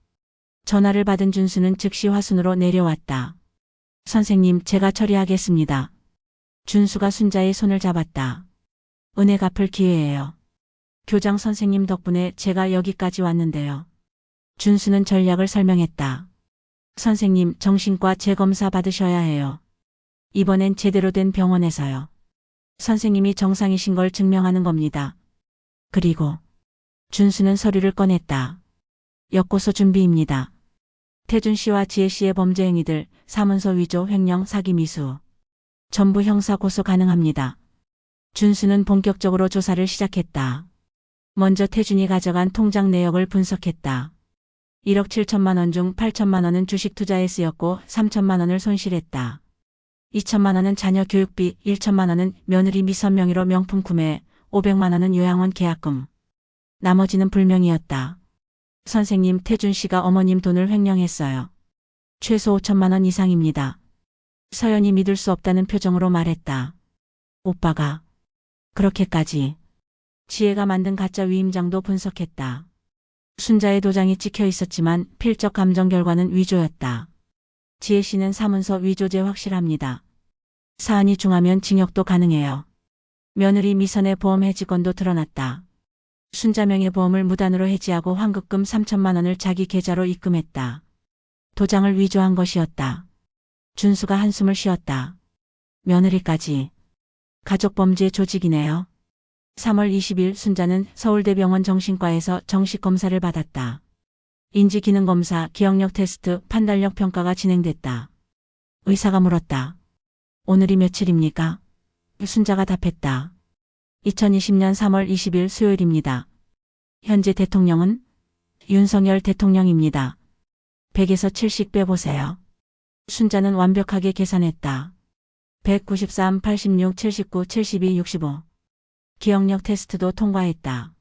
전화를 받은 준수는 즉시 화순으로 내려왔다. 선생님, 제가 처리하겠습니다. 준수가 순자의 손을 잡았다. 은혜 갚을 기회예요. 교장 선생님 덕분에 제가 여기까지 왔는데요. 준수는 전략을 설명했다. 선생님, 정신과 재검사 받으셔야 해요. 이번엔 제대로 된 병원에서요. 선생님이 정상이신 걸 증명하는 겁니다. 그리고 준수는 서류를 꺼냈다. 역고소 준비입니다. 태준 씨와 지혜 씨의 범죄 행위들, 사문서 위조, 횡령, 사기, 미수. 전부 형사 고소 가능합니다. 준수는 본격적으로 조사를 시작했다. 먼저 태준이 가져간 통장 내역을 분석했다. 1억 7천만 원 중 8천만 원은 주식 투자에 쓰였고 3천만 원을 손실했다. 2천만 원은 자녀 교육비, 1천만 원은 며느리 미선 명의로 명품 구매, 500만 원은 요양원 계약금. 나머지는 불명이었다. 선생님, 태준 씨가 어머님 돈을 횡령했어요. 최소 5천만 원 이상입니다. 서연이 믿을 수 없다는 표정으로 말했다. 오빠가 그렇게까지. 지혜가 만든 가짜 위임장도 분석했다. 순자의 도장이 찍혀 있었지만 필적 감정 결과는 위조였다. 지혜 씨는 사문서 위조죄 확실합니다. 사안이 중하면 징역도 가능해요. 며느리 미선의 보험 해지권도 드러났다. 순자 명의 보험을 무단으로 해지하고 환급금 3천만 원을 자기 계좌로 입금했다. 도장을 위조한 것이었다. 준수가 한숨을 쉬었다. 며느리까지. 가족범죄 조직이네요. 3월 20일 순자는 서울대병원 정신과에서 정식 검사를 받았다. 인지기능검사, 기억력 테스트, 판단력 평가가 진행됐다. 의사가 물었다. 오늘이 며칠입니까? 순자가 답했다. 2020년 3월 20일 수요일입니다. 현재 대통령은 윤석열 대통령입니다. 100에서 70 빼보세요. 순자는 완벽하게 계산했다. 193, 86, 79, 72, 65. 기억력 테스트도 통과했다.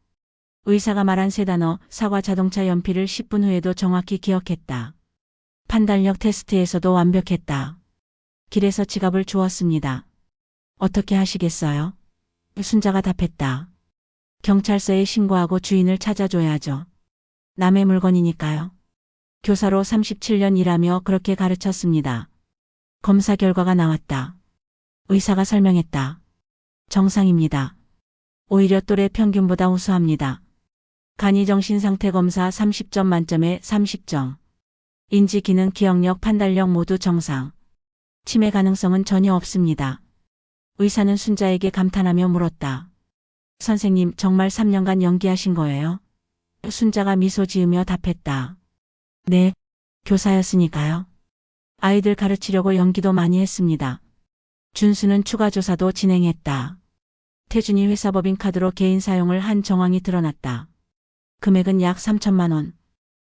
의사가 말한 세 단어, 사과 자동차 연필을 10분 후에도 정확히 기억했다. 판단력 테스트에서도 완벽했다. 길에서 지갑을 주웠습니다. 어떻게 하시겠어요? 순자가 답했다. 경찰서에 신고하고 주인을 찾아줘야죠. 남의 물건이니까요. 교사로 37년 일하며 그렇게 가르쳤습니다. 검사 결과가 나왔다. 의사가 설명했다. 정상입니다. 오히려 또래 평균보다 우수합니다. 간이정신상태검사 30점 만점에 30점. 인지기능, 기억력, 판단력 모두 정상. 치매 가능성은 전혀 없습니다. 의사는 순자에게 감탄하며 물었다. 선생님, 정말 3년간 연기하신 거예요? 순자가 미소 지으며 답했다. 네, 교사였으니까요. 아이들 가르치려고 연기도 많이 했습니다. 준수는 추가 조사도 진행했다. 태준이 회사 법인카드로 개인 사용을 한 정황이 드러났다. 금액은 약 3천만 원.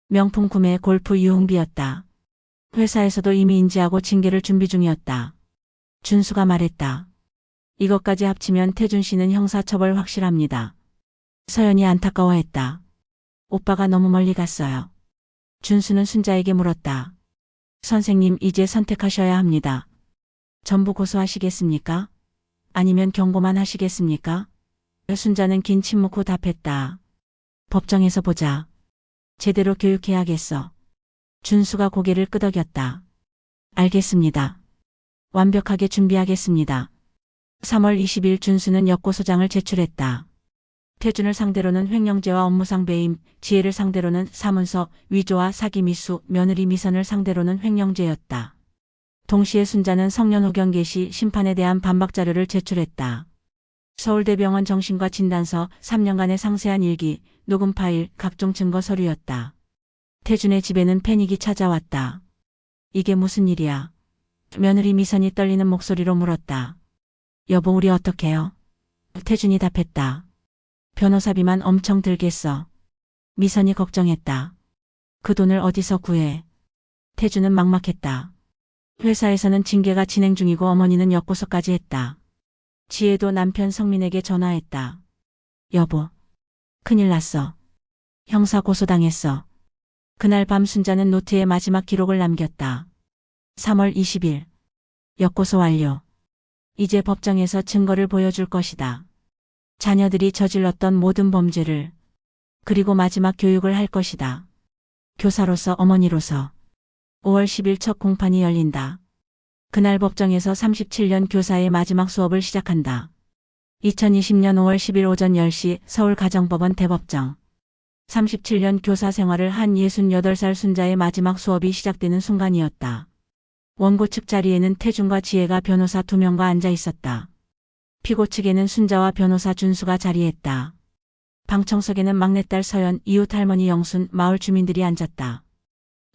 명품 구매, 골프 유흥비였다. 회사에서도 이미 인지하고 징계를 준비 중이었다. 준수가 말했다. 이것까지 합치면 태준 씨는 형사처벌 확실합니다. 서연이 안타까워했다. 오빠가 너무 멀리 갔어요. 준수는 순자에게 물었다. 선생님, 이제 선택하셔야 합니다. 전부 고소하시겠습니까? 아니면 경고만 하시겠습니까? 순자는 긴 침묵 후 답했다. 법정에서 보자. 제대로 교육해야겠어. 준수가 고개를 끄덕였다. 알겠습니다. 완벽하게 준비하겠습니다. 3월 20일 준수는 역고소장을 제출했다. 태준을 상대로는 횡령죄와 업무상 배임, 지혜를 상대로는 사문서, 위조와 사기 미수, 며느리 미선을 상대로는 횡령죄였다. 동시에 순자는 성년 호경 개시 심판에 대한 반박 자료를 제출했다. 서울대병원 정신과 진단서, 3년간의 상세한 일기, 녹음 파일, 각종 증거 서류였다. 태준의 집에는 패닉이 찾아왔다. 이게 무슨 일이야? 며느리 미선이 떨리는 목소리로 물었다. 여보, 우리 어떡해요? 태준이 답했다. 변호사비만 엄청 들겠어. 미선이 걱정했다. 그 돈을 어디서 구해? 태준은 막막했다. 회사에서는 징계가 진행 중이고 어머니는 역고소까지 했다. 지혜도 남편 성민에게 전화했다. 여보, 큰일 났어. 형사 고소당했어. 그날 밤 순자는 노트에 마지막 기록을 남겼다. 3월 20일. 역고소 완료. 이제 법정에서 증거를 보여줄 것이다. 자녀들이 저질렀던 모든 범죄를. 그리고 마지막 교육을 할 것이다. 교사로서, 어머니로서. 5월 10일 첫 공판이 열린다. 그날 법정에서 37년 교사의 마지막 수업을 시작한다. 2020년 5월 10일 오전 10시 서울가정법원 대법정. 37년 교사 생활을 한 68살 순자의 마지막 수업이 시작되는 순간이었다. 원고 측 자리에는 태준과 지혜가 변호사 2명과 앉아 있었다. 피고 측에는 순자와 변호사 준수가 자리했다. 방청석에는 막내딸 서연, 이웃 할머니 영순, 마을 주민들이 앉았다.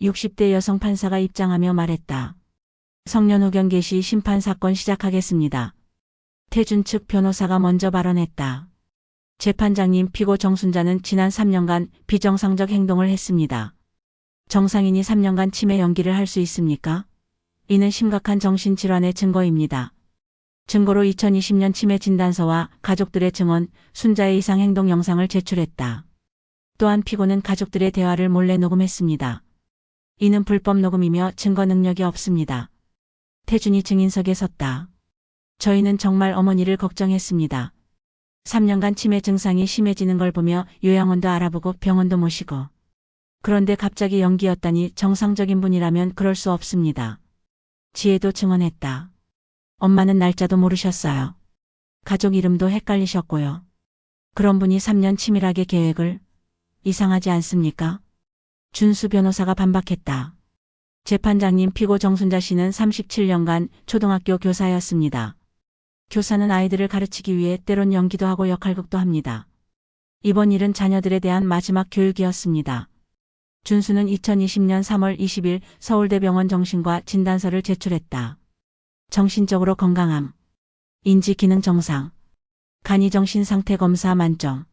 60대 여성 판사가 입장하며 말했다. 성년 호경 개시 심판 사건 시작하겠습니다. 태준 측 변호사가 먼저 발언했다. 재판장님, 피고 정순자는 지난 3년간 비정상적 행동을 했습니다. 정상인이 3년간 치매 연기를 할 수 있습니까? 이는 심각한 정신질환의 증거입니다. 증거로 2020년 치매 진단서와 가족들의 증언, 순자의 이상 행동 영상을 제출했다. 또한 피고는 가족들의 대화를 몰래 녹음했습니다. 이는 불법 녹음이며 증거 능력이 없습니다. 태준이 증인석에 섰다. 저희는 정말 어머니를 걱정했습니다. 3년간 치매 증상이 심해지는 걸 보며 요양원도 알아보고 병원도 모시고. 그런데 갑자기 연기였다니 정상적인 분이라면 그럴 수 없습니다. 지혜도 증언했다. 엄마는 날짜도 모르셨어요. 가족 이름도 헷갈리셨고요. 그런 분이 3년 치밀하게 계획을. 이상하지 않습니까? 준수 변호사가 반박했다. 재판장님, 피고 정순자 씨는 37년간 초등학교 교사였습니다. 교사는 아이들을 가르치기 위해 때론 연기도 하고 역할극도 합니다. 이번 일은 자녀들에 대한 마지막 교육이었습니다. 준수는 2020년 3월 20일 서울대병원 정신과 진단서를 제출했다. 정신적으로 건강함, 인지기능 정상, 간이정신 상태 검사 만점.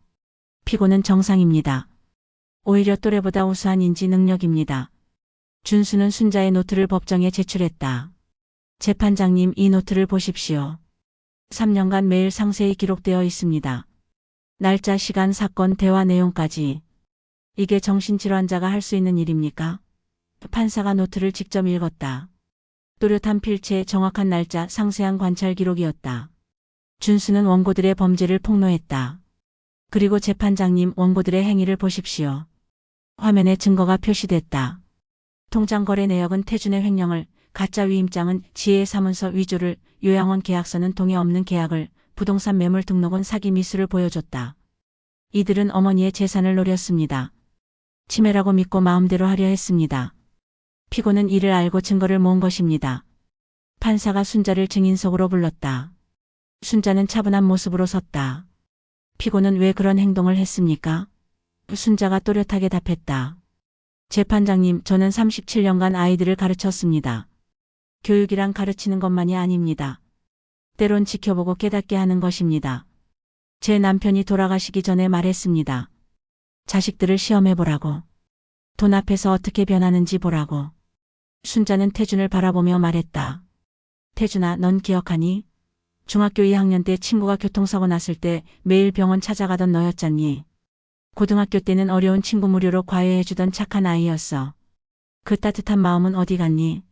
피고는 정상입니다. 오히려 또래보다 우수한 인지 능력입니다. 준수는 순자의 노트를 법정에 제출했다. 재판장님, 이 노트를 보십시오. 3년간 매일 상세히 기록되어 있습니다. 날짜, 시간, 사건, 대화 내용까지. 이게 정신질환자가 할 수 있는 일입니까? 판사가 노트를 직접 읽었다. 또렷한 필체, 정확한 날짜, 상세한 관찰 기록이었다. 준수는 원고들의 범죄를 폭로했다. 그리고 재판장님, 원고들의 행위를 보십시오. 화면에 증거가 표시됐다. 통장 거래 내역은 태준의 횡령을, 가짜 위임장은 지혜의 사문서 위조를, 요양원 계약서는 동의 없는 계약을, 부동산 매물 등록은 사기 미수를 보여줬다. 이들은 어머니의 재산을 노렸습니다. 치매라고 믿고 마음대로 하려 했습니다. 피고는 이를 알고 증거를 모은 것입니다. 판사가 순자를 증인석으로 불렀다. 순자는 차분한 모습으로 섰다. 피고는 왜 그런 행동을 했습니까? 순자가 또렷하게 답했다. 재판장님, 저는 37년간 아이들을 가르쳤습니다. 교육이란 가르치는 것만이 아닙니다. 때론 지켜보고 깨닫게 하는 것입니다. 제 남편이 돌아가시기 전에 말했습니다. 자식들을 시험해보라고. 돈 앞에서 어떻게 변하는지 보라고. 순자는 태준을 바라보며 말했다. 태준아, 넌 기억하니? 중학교 2학년 때 친구가 교통사고 났을 때 매일 병원 찾아가던 너였잖니. 고등학교 때는 어려운 친구 무료로 과외해주던 착한 아이였어. 그 따뜻한 마음은 어디 갔니?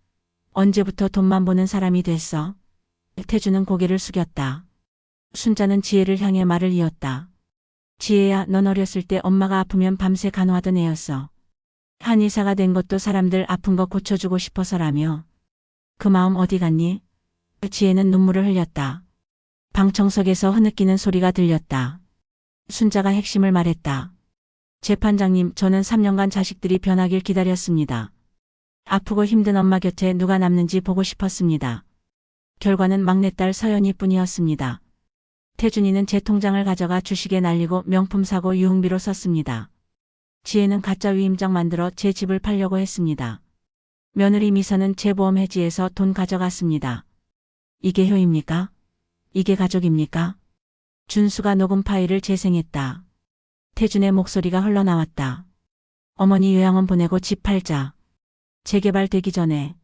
언제부터 돈만 보는 사람이 됐어? 태준은 고개를 숙였다. 순자는 지혜를 향해 말을 이었다. 지혜야, 넌 어렸을 때 엄마가 아프면 밤새 간호하던 애였어. 한의사가 된 것도 사람들 아픈 거 고쳐주고 싶어서라며. 그 마음 어디 갔니? 지혜는 눈물을 흘렸다. 방청석에서 흐느끼는 소리가 들렸다. 순자가 핵심을 말했다. 재판장님, 저는 3년간 자식들이 변하길 기다렸습니다. 아프고 힘든 엄마 곁에 누가 남는지 보고 싶었습니다. 결과는 막내딸 서연이 뿐이었습니다. 태준이는 제 통장을 가져가 주식에 날리고 명품 사고 유흥비로 썼습니다. 지혜는 가짜 위임장 만들어 제 집을 팔려고 했습니다. 며느리 미선은 제 보험 해지에서 돈 가져갔습니다. 이게 효입니까? 이게 가족입니까? 준수가 녹음 파일을 재생했다. 태준의 목소리가 흘러나왔다. 어머니 요양원 보내고 집 팔자. 재개발되기 전에.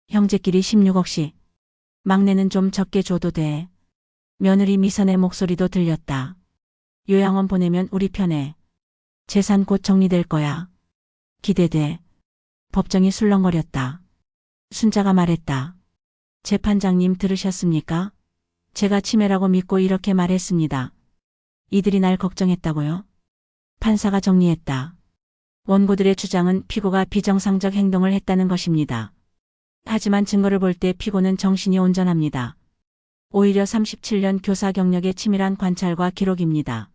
형제끼리 16억씩. 막내는 좀 적게 줘도 돼. 며느리 미선의 목소리도 들렸다. 요양원 보내면 우리 편해. 재산 곧 정리될 거야. 기대돼. 법정이 술렁거렸다. 순자가 말했다. 재판장님, 들으셨습니까? 제가 치매라고 믿고 이렇게 말했습니다. 이들이 날 걱정했다고요? 판사가 정리했다. 원고들의 주장은 피고가 비정상적 행동을 했다는 것입니다. 하지만 증거를 볼 때 피고는 정신이 온전합니다. 오히려 37년 교사 경력의 치밀한 관찰과 기록입니다.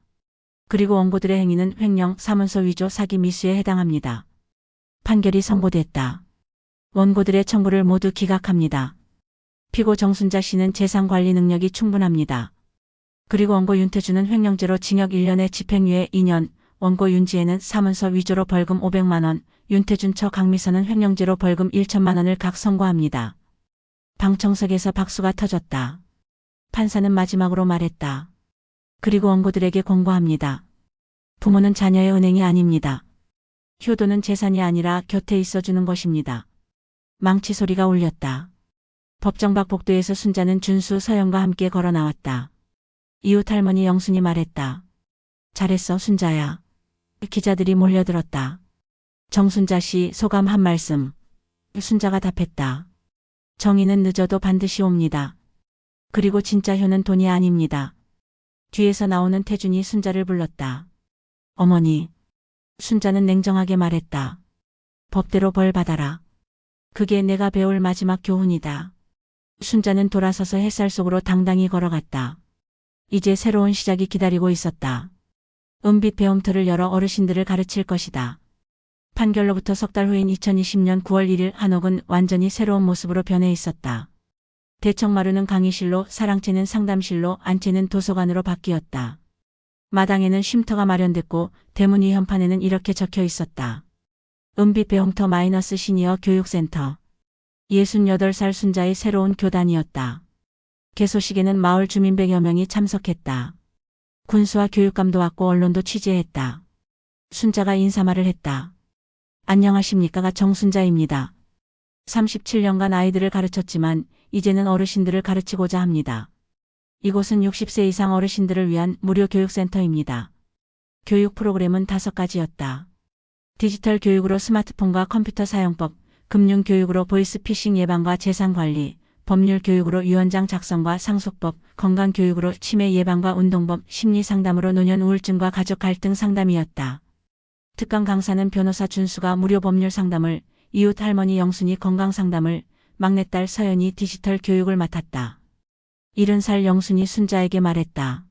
그리고 원고들의 행위는 횡령, 사문서 위조, 사기 미수에 해당합니다. 판결이 선고됐다. 원고들의 청구를 모두 기각합니다. 피고 정순자 씨는 재산 관리 능력이 충분합니다. 그리고 원고 윤태준은 횡령죄로 징역 1년에 집행유예 2년, 원고 윤지혜는 사문서 위조로 벌금 500만 원, 윤태준 처 강미선은 횡령죄로 벌금 1천만 원을 각 선고합니다. 방청석에서 박수가 터졌다. 판사는 마지막으로 말했다. 그리고 원고들에게 권고합니다. 부모는 자녀의 은행이 아닙니다. 효도는 재산이 아니라 곁에 있어주는 것입니다. 망치 소리가 울렸다. 법정 밖 복도에서 순자는 준수, 서영과 함께 걸어 나왔다. 이웃 할머니 영순이 말했다. 잘했어, 순자야. 기자들이 몰려들었다. 정순자 씨, 소감 한 말씀. 순자가 답했다. 정의는 늦어도 반드시 옵니다. 그리고 진짜 효는 돈이 아닙니다. 뒤에서 나오는 태준이 순자를 불렀다. 어머니. 순자는 냉정하게 말했다. 법대로 벌 받아라. 그게 내가 배울 마지막 교훈이다. 순자는 돌아서서 햇살 속으로 당당히 걸어갔다. 이제 새로운 시작이 기다리고 있었다. 은빛 배움터를 열어 어르신들을 가르칠 것이다. 판결로부터 석 달 후인 2020년 9월 1일 한옥은 완전히 새로운 모습으로 변해 있었다. 대청마루는 강의실로, 사랑채는 상담실로, 안채는 도서관으로 바뀌었다. 마당에는 쉼터가 마련됐고 대문 위 현판에는 이렇게 적혀 있었다. 은빛 배홍터 마이너스 시니어 교육센터. 68살 순자의 새로운 교단이었다. 개소식에는 마을 주민 100여 명이 참석했다. 군수와 교육감도 왔고 언론도 취재했다. 순자가 인사말을 했다. 안녕하십니까가 정순자입니다. 37년간 아이들을 가르쳤지만 이제는 어르신들을 가르치고자 합니다. 이곳은 60세 이상 어르신들을 위한 무료 교육센터입니다. 교육 프로그램은 5가지였다. 디지털 교육으로 스마트폰과 컴퓨터 사용법, 금융 교육으로 보이스피싱 예방과 재산 관리, 법률 교육으로 유언장 작성과 상속법, 건강 교육으로 치매 예방과 운동법, 심리 상담으로 노년 우울증과 가족 갈등 상담이었다. 특강 강사는 변호사 준수가 무료 법률 상담을, 이웃 할머니 영순이 건강 상담을, 막내딸 서연이 디지털 교육을 맡았다. 70살 영순이 순자에게 말했다.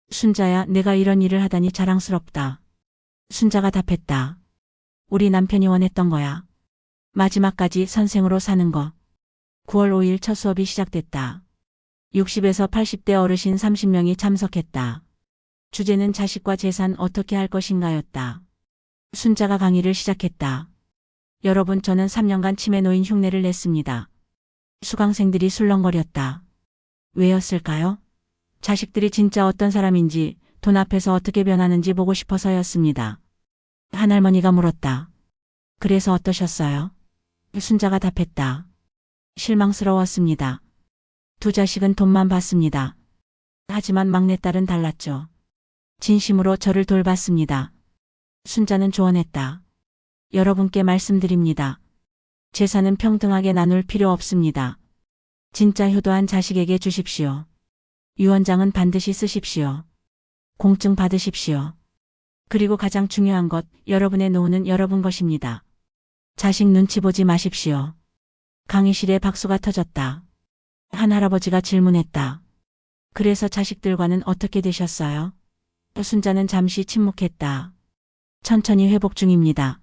순자야, 내가 이런 일을 하다니 자랑스럽다. 순자가 답했다. 우리 남편이 원했던 거야. 마지막까지 선생으로 사는 거. 9월 5일 첫 수업이 시작됐다. 60에서 80대 어르신 30명이 참석했다. 주제는 자식과 재산 어떻게 할 것인가였다. 순자가 강의를 시작했다. 여러분, 저는 3년간 치매 노인 흉내를 냈습니다. 수강생들이 술렁거렸다. 왜였을까요? 자식들이 진짜 어떤 사람인지, 돈 앞에서 어떻게 변하는지 보고 싶어서였습니다. 한 할머니가 물었다. 그래서 어떠셨어요? 순자가 답했다. 실망스러웠습니다. 두 자식은 돈만 받습니다. 하지만 막내딸은 달랐죠. 진심으로 저를 돌봤습니다. 순자는 조언했다. 여러분께 말씀드립니다. 재산은 평등하게 나눌 필요 없습니다. 진짜 효도한 자식에게 주십시오. 유언장은 반드시 쓰십시오. 공증 받으십시오. 그리고 가장 중요한 것, 여러분의 노후는 여러분 것입니다. 자식 눈치 보지 마십시오. 강의실에 박수가 터졌다. 한 할아버지가 질문했다. 그래서 자식들과는 어떻게 되셨어요? 순자는 잠시 침묵했다. 천천히 회복 중입니다.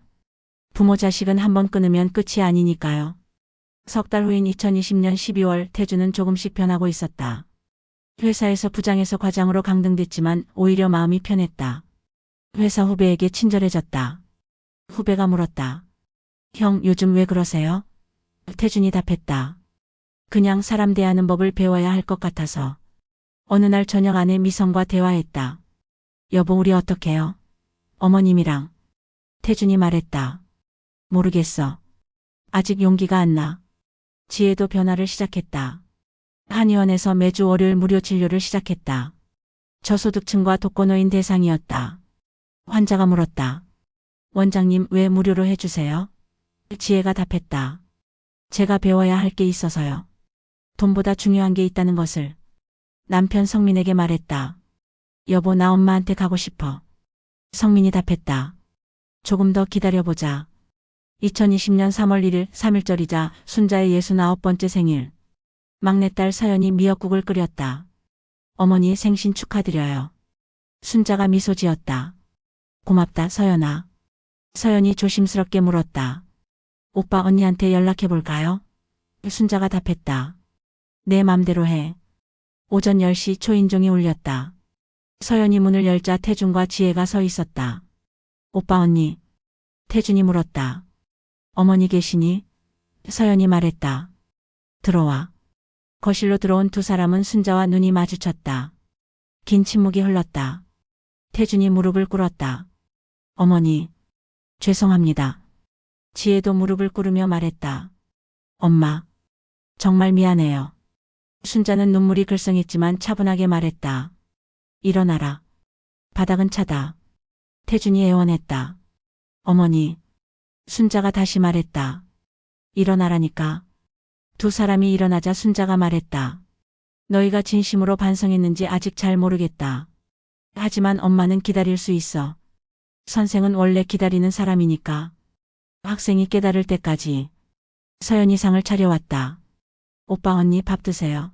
부모 자식은 한번 끊으면 끝이 아니니까요. 석 달 후인 2020년 12월 태주는 조금씩 변하고 있었다. 회사에서 부장에서 과장으로 강등됐지만 오히려 마음이 편했다. 회사 후배에게 친절해졌다. 후배가 물었다. 형, 요즘 왜 그러세요? 태준이 답했다. 그냥 사람 대하는 법을 배워야 할 것 같아서. 어느 날 저녁 아내 미성과 대화했다. 여보, 우리 어떡해요? 어머님이랑. 태준이 말했다. 모르겠어. 아직 용기가 안 나. 지혜도 변화를 시작했다. 한의원에서 매주 월요일 무료 진료를 시작했다. 저소득층과 독거노인 대상이었다. 환자가 물었다. 원장님, 왜 무료로 해주세요? 지혜가 답했다. 제가 배워야 할 게 있어서요. 돈보다 중요한 게 있다는 것을. 남편 성민에게 말했다. 여보, 나 엄마한테 가고 싶어. 성민이 답했다. 조금 더 기다려보자. 2020년 3월 1일 3일절이자 순자의 69번째 생일. 막내딸 서연이 미역국을 끓였다. 어머니, 생신 축하드려요. 순자가 미소 지었다. 고맙다, 서연아. 서연이 조심스럽게 물었다. 오빠, 언니한테 연락해볼까요? 순자가 답했다. 내 맘대로 해. 오전 10시 초인종이 울렸다. 서연이 문을 열자 태준과 지혜가 서 있었다. 오빠, 언니. 태준이 물었다. 어머니 계시니? 서연이 말했다. 들어와. 거실로 들어온 두 사람은 순자와 눈이 마주쳤다. 긴 침묵이 흘렀다. 태준이 무릎을 꿇었다. 어머니. 죄송합니다. 지혜도 무릎을 꿇으며 말했다. 엄마. 정말 미안해요. 순자는 눈물이 글썽했지만 차분하게 말했다. 일어나라. 바닥은 차다. 태준이 애원했다. 어머니. 순자가 다시 말했다. 일어나라니까. 두 사람이 일어나자 순자가 말했다. 너희가 진심으로 반성했는지 아직 잘 모르겠다. 하지만 엄마는 기다릴 수 있어. 선생은 원래 기다리는 사람이니까. 학생이 깨달을 때까지. 서연이 상을 차려왔다. 오빠, 언니 밥 드세요.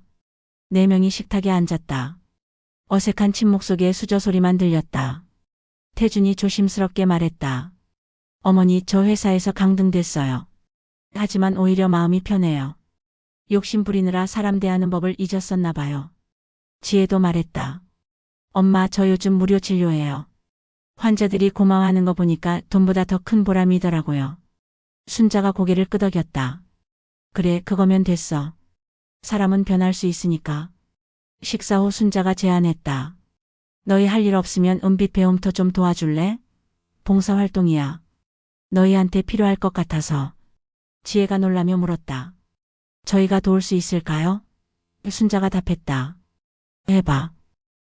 4명이 식탁에 앉았다. 어색한 침묵 속에 수저 소리만 들렸다. 태준이 조심스럽게 말했다. 어머니, 저 회사에서 강등됐어요. 하지만 오히려 마음이 편해요. 욕심 부리느라 사람 대하는 법을 잊었었나 봐요. 지혜도 말했다. 엄마, 저 요즘 무료 진료해요. 환자들이 고마워하는 거 보니까 돈보다 더 큰 보람이더라고요. 순자가 고개를 끄덕였다. 그래, 그거면 됐어. 사람은 변할 수 있으니까. 식사 후 순자가 제안했다. 너희 할 일 없으면 은빛 배움터 좀 도와줄래? 봉사활동이야. 너희한테 필요할 것 같아서. 지혜가 놀라며 물었다. 저희가 도울 수 있을까요? 순자가 답했다. 해봐.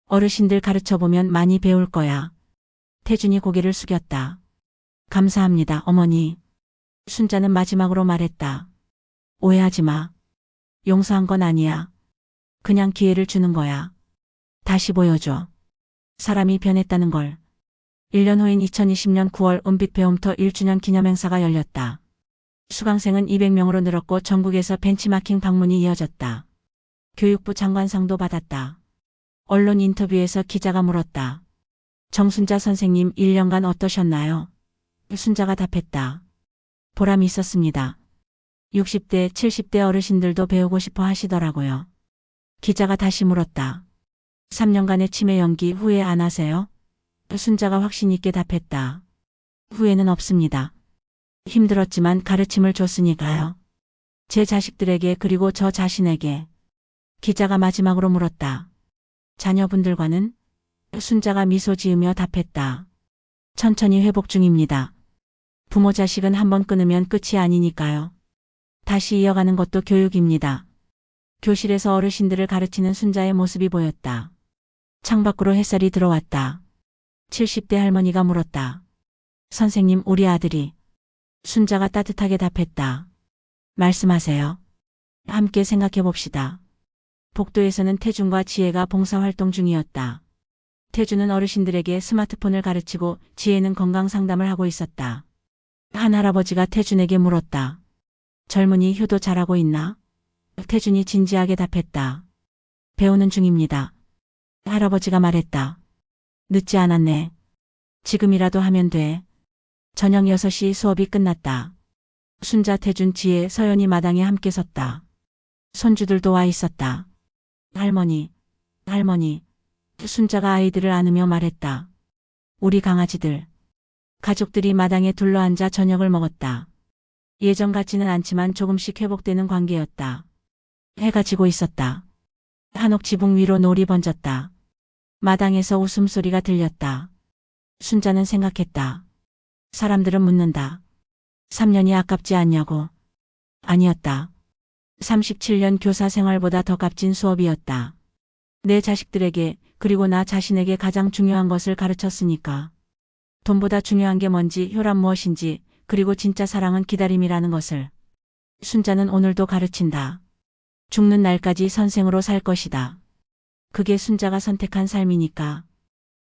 어르신들 가르쳐보면 많이 배울 거야. 태준이 고개를 숙였다. 감사합니다, 어머니. 순자는 마지막으로 말했다. 오해하지 마. 용서한 건 아니야. 그냥 기회를 주는 거야. 다시 보여줘. 사람이 변했다는 걸. 1년 후인 2020년 9월 은빛 배움터 1주년 기념행사가 열렸다. 수강생은 200명으로 늘었고 전국에서 벤치마킹 방문이 이어졌다. 교육부 장관상도 받았다. 언론 인터뷰에서 기자가 물었다. 정순자 선생님 1년간 어떠셨나요? 순자가 답했다. 보람이 있었습니다. 60대, 70대 어르신들도 배우고 싶어 하시더라고요. 기자가 다시 물었다. 3년간의 치매 연기 후회 안 하세요? 순자가 확신 있게 답했다. 후회는 없습니다. 힘들었지만 가르침을 줬으니까요. 제 자식들에게 그리고 저 자신에게. 기자가 마지막으로 물었다. 자녀분들과는? 순자가 미소 지으며 답했다. 천천히 회복 중입니다. 부모 자식은 한번 끊으면 끝이 아니니까요. 다시 이어가는 것도 교육입니다. 교실에서 어르신들을 가르치는 순자의 모습이 보였다. 창밖으로 햇살이 들어왔다. 70대 할머니가 물었다. 선생님, 우리 아들이. 순자가 따뜻하게 답했다. 말씀하세요. 함께 생각해 봅시다. 복도에서는 태준과 지혜가 봉사활동 중이었다. 태준은 어르신들에게 스마트폰을 가르치고 지혜는 건강 상담을 하고 있었다. 한 할아버지가 태준에게 물었다. 젊은이 효도 잘하고 있나? 태준이 진지하게 답했다. 배우는 중입니다. 할아버지가 말했다. 늦지 않았네. 지금이라도 하면 돼. 저녁 6시 수업이 끝났다. 순자, 태준, 지혜, 서연이 마당에 함께 섰다. 손주들도 와 있었다. 할머니, 할머니. 순자가 아이들을 안으며 말했다. 우리 강아지들. 가족들이 마당에 둘러앉아 저녁을 먹었다. 예전 같지는 않지만 조금씩 회복되는 관계였다. 해가 지고 있었다. 한옥 지붕 위로 노을이 번졌다. 마당에서 웃음소리가 들렸다. 순자는 생각했다. 사람들은 묻는다. 3년이 아깝지 않냐고. 아니었다. 37년 교사 생활보다 더 값진 수업이었다. 내 자식들에게 그리고 나 자신에게 가장 중요한 것을 가르쳤으니까. 돈보다 중요한 게 뭔지, 효란 무엇인지, 그리고 진짜 사랑은 기다림이라는 것을. 순자는 오늘도 가르친다. 죽는 날까지 선생으로 살 것이다. 그게 순자가 선택한 삶이니까.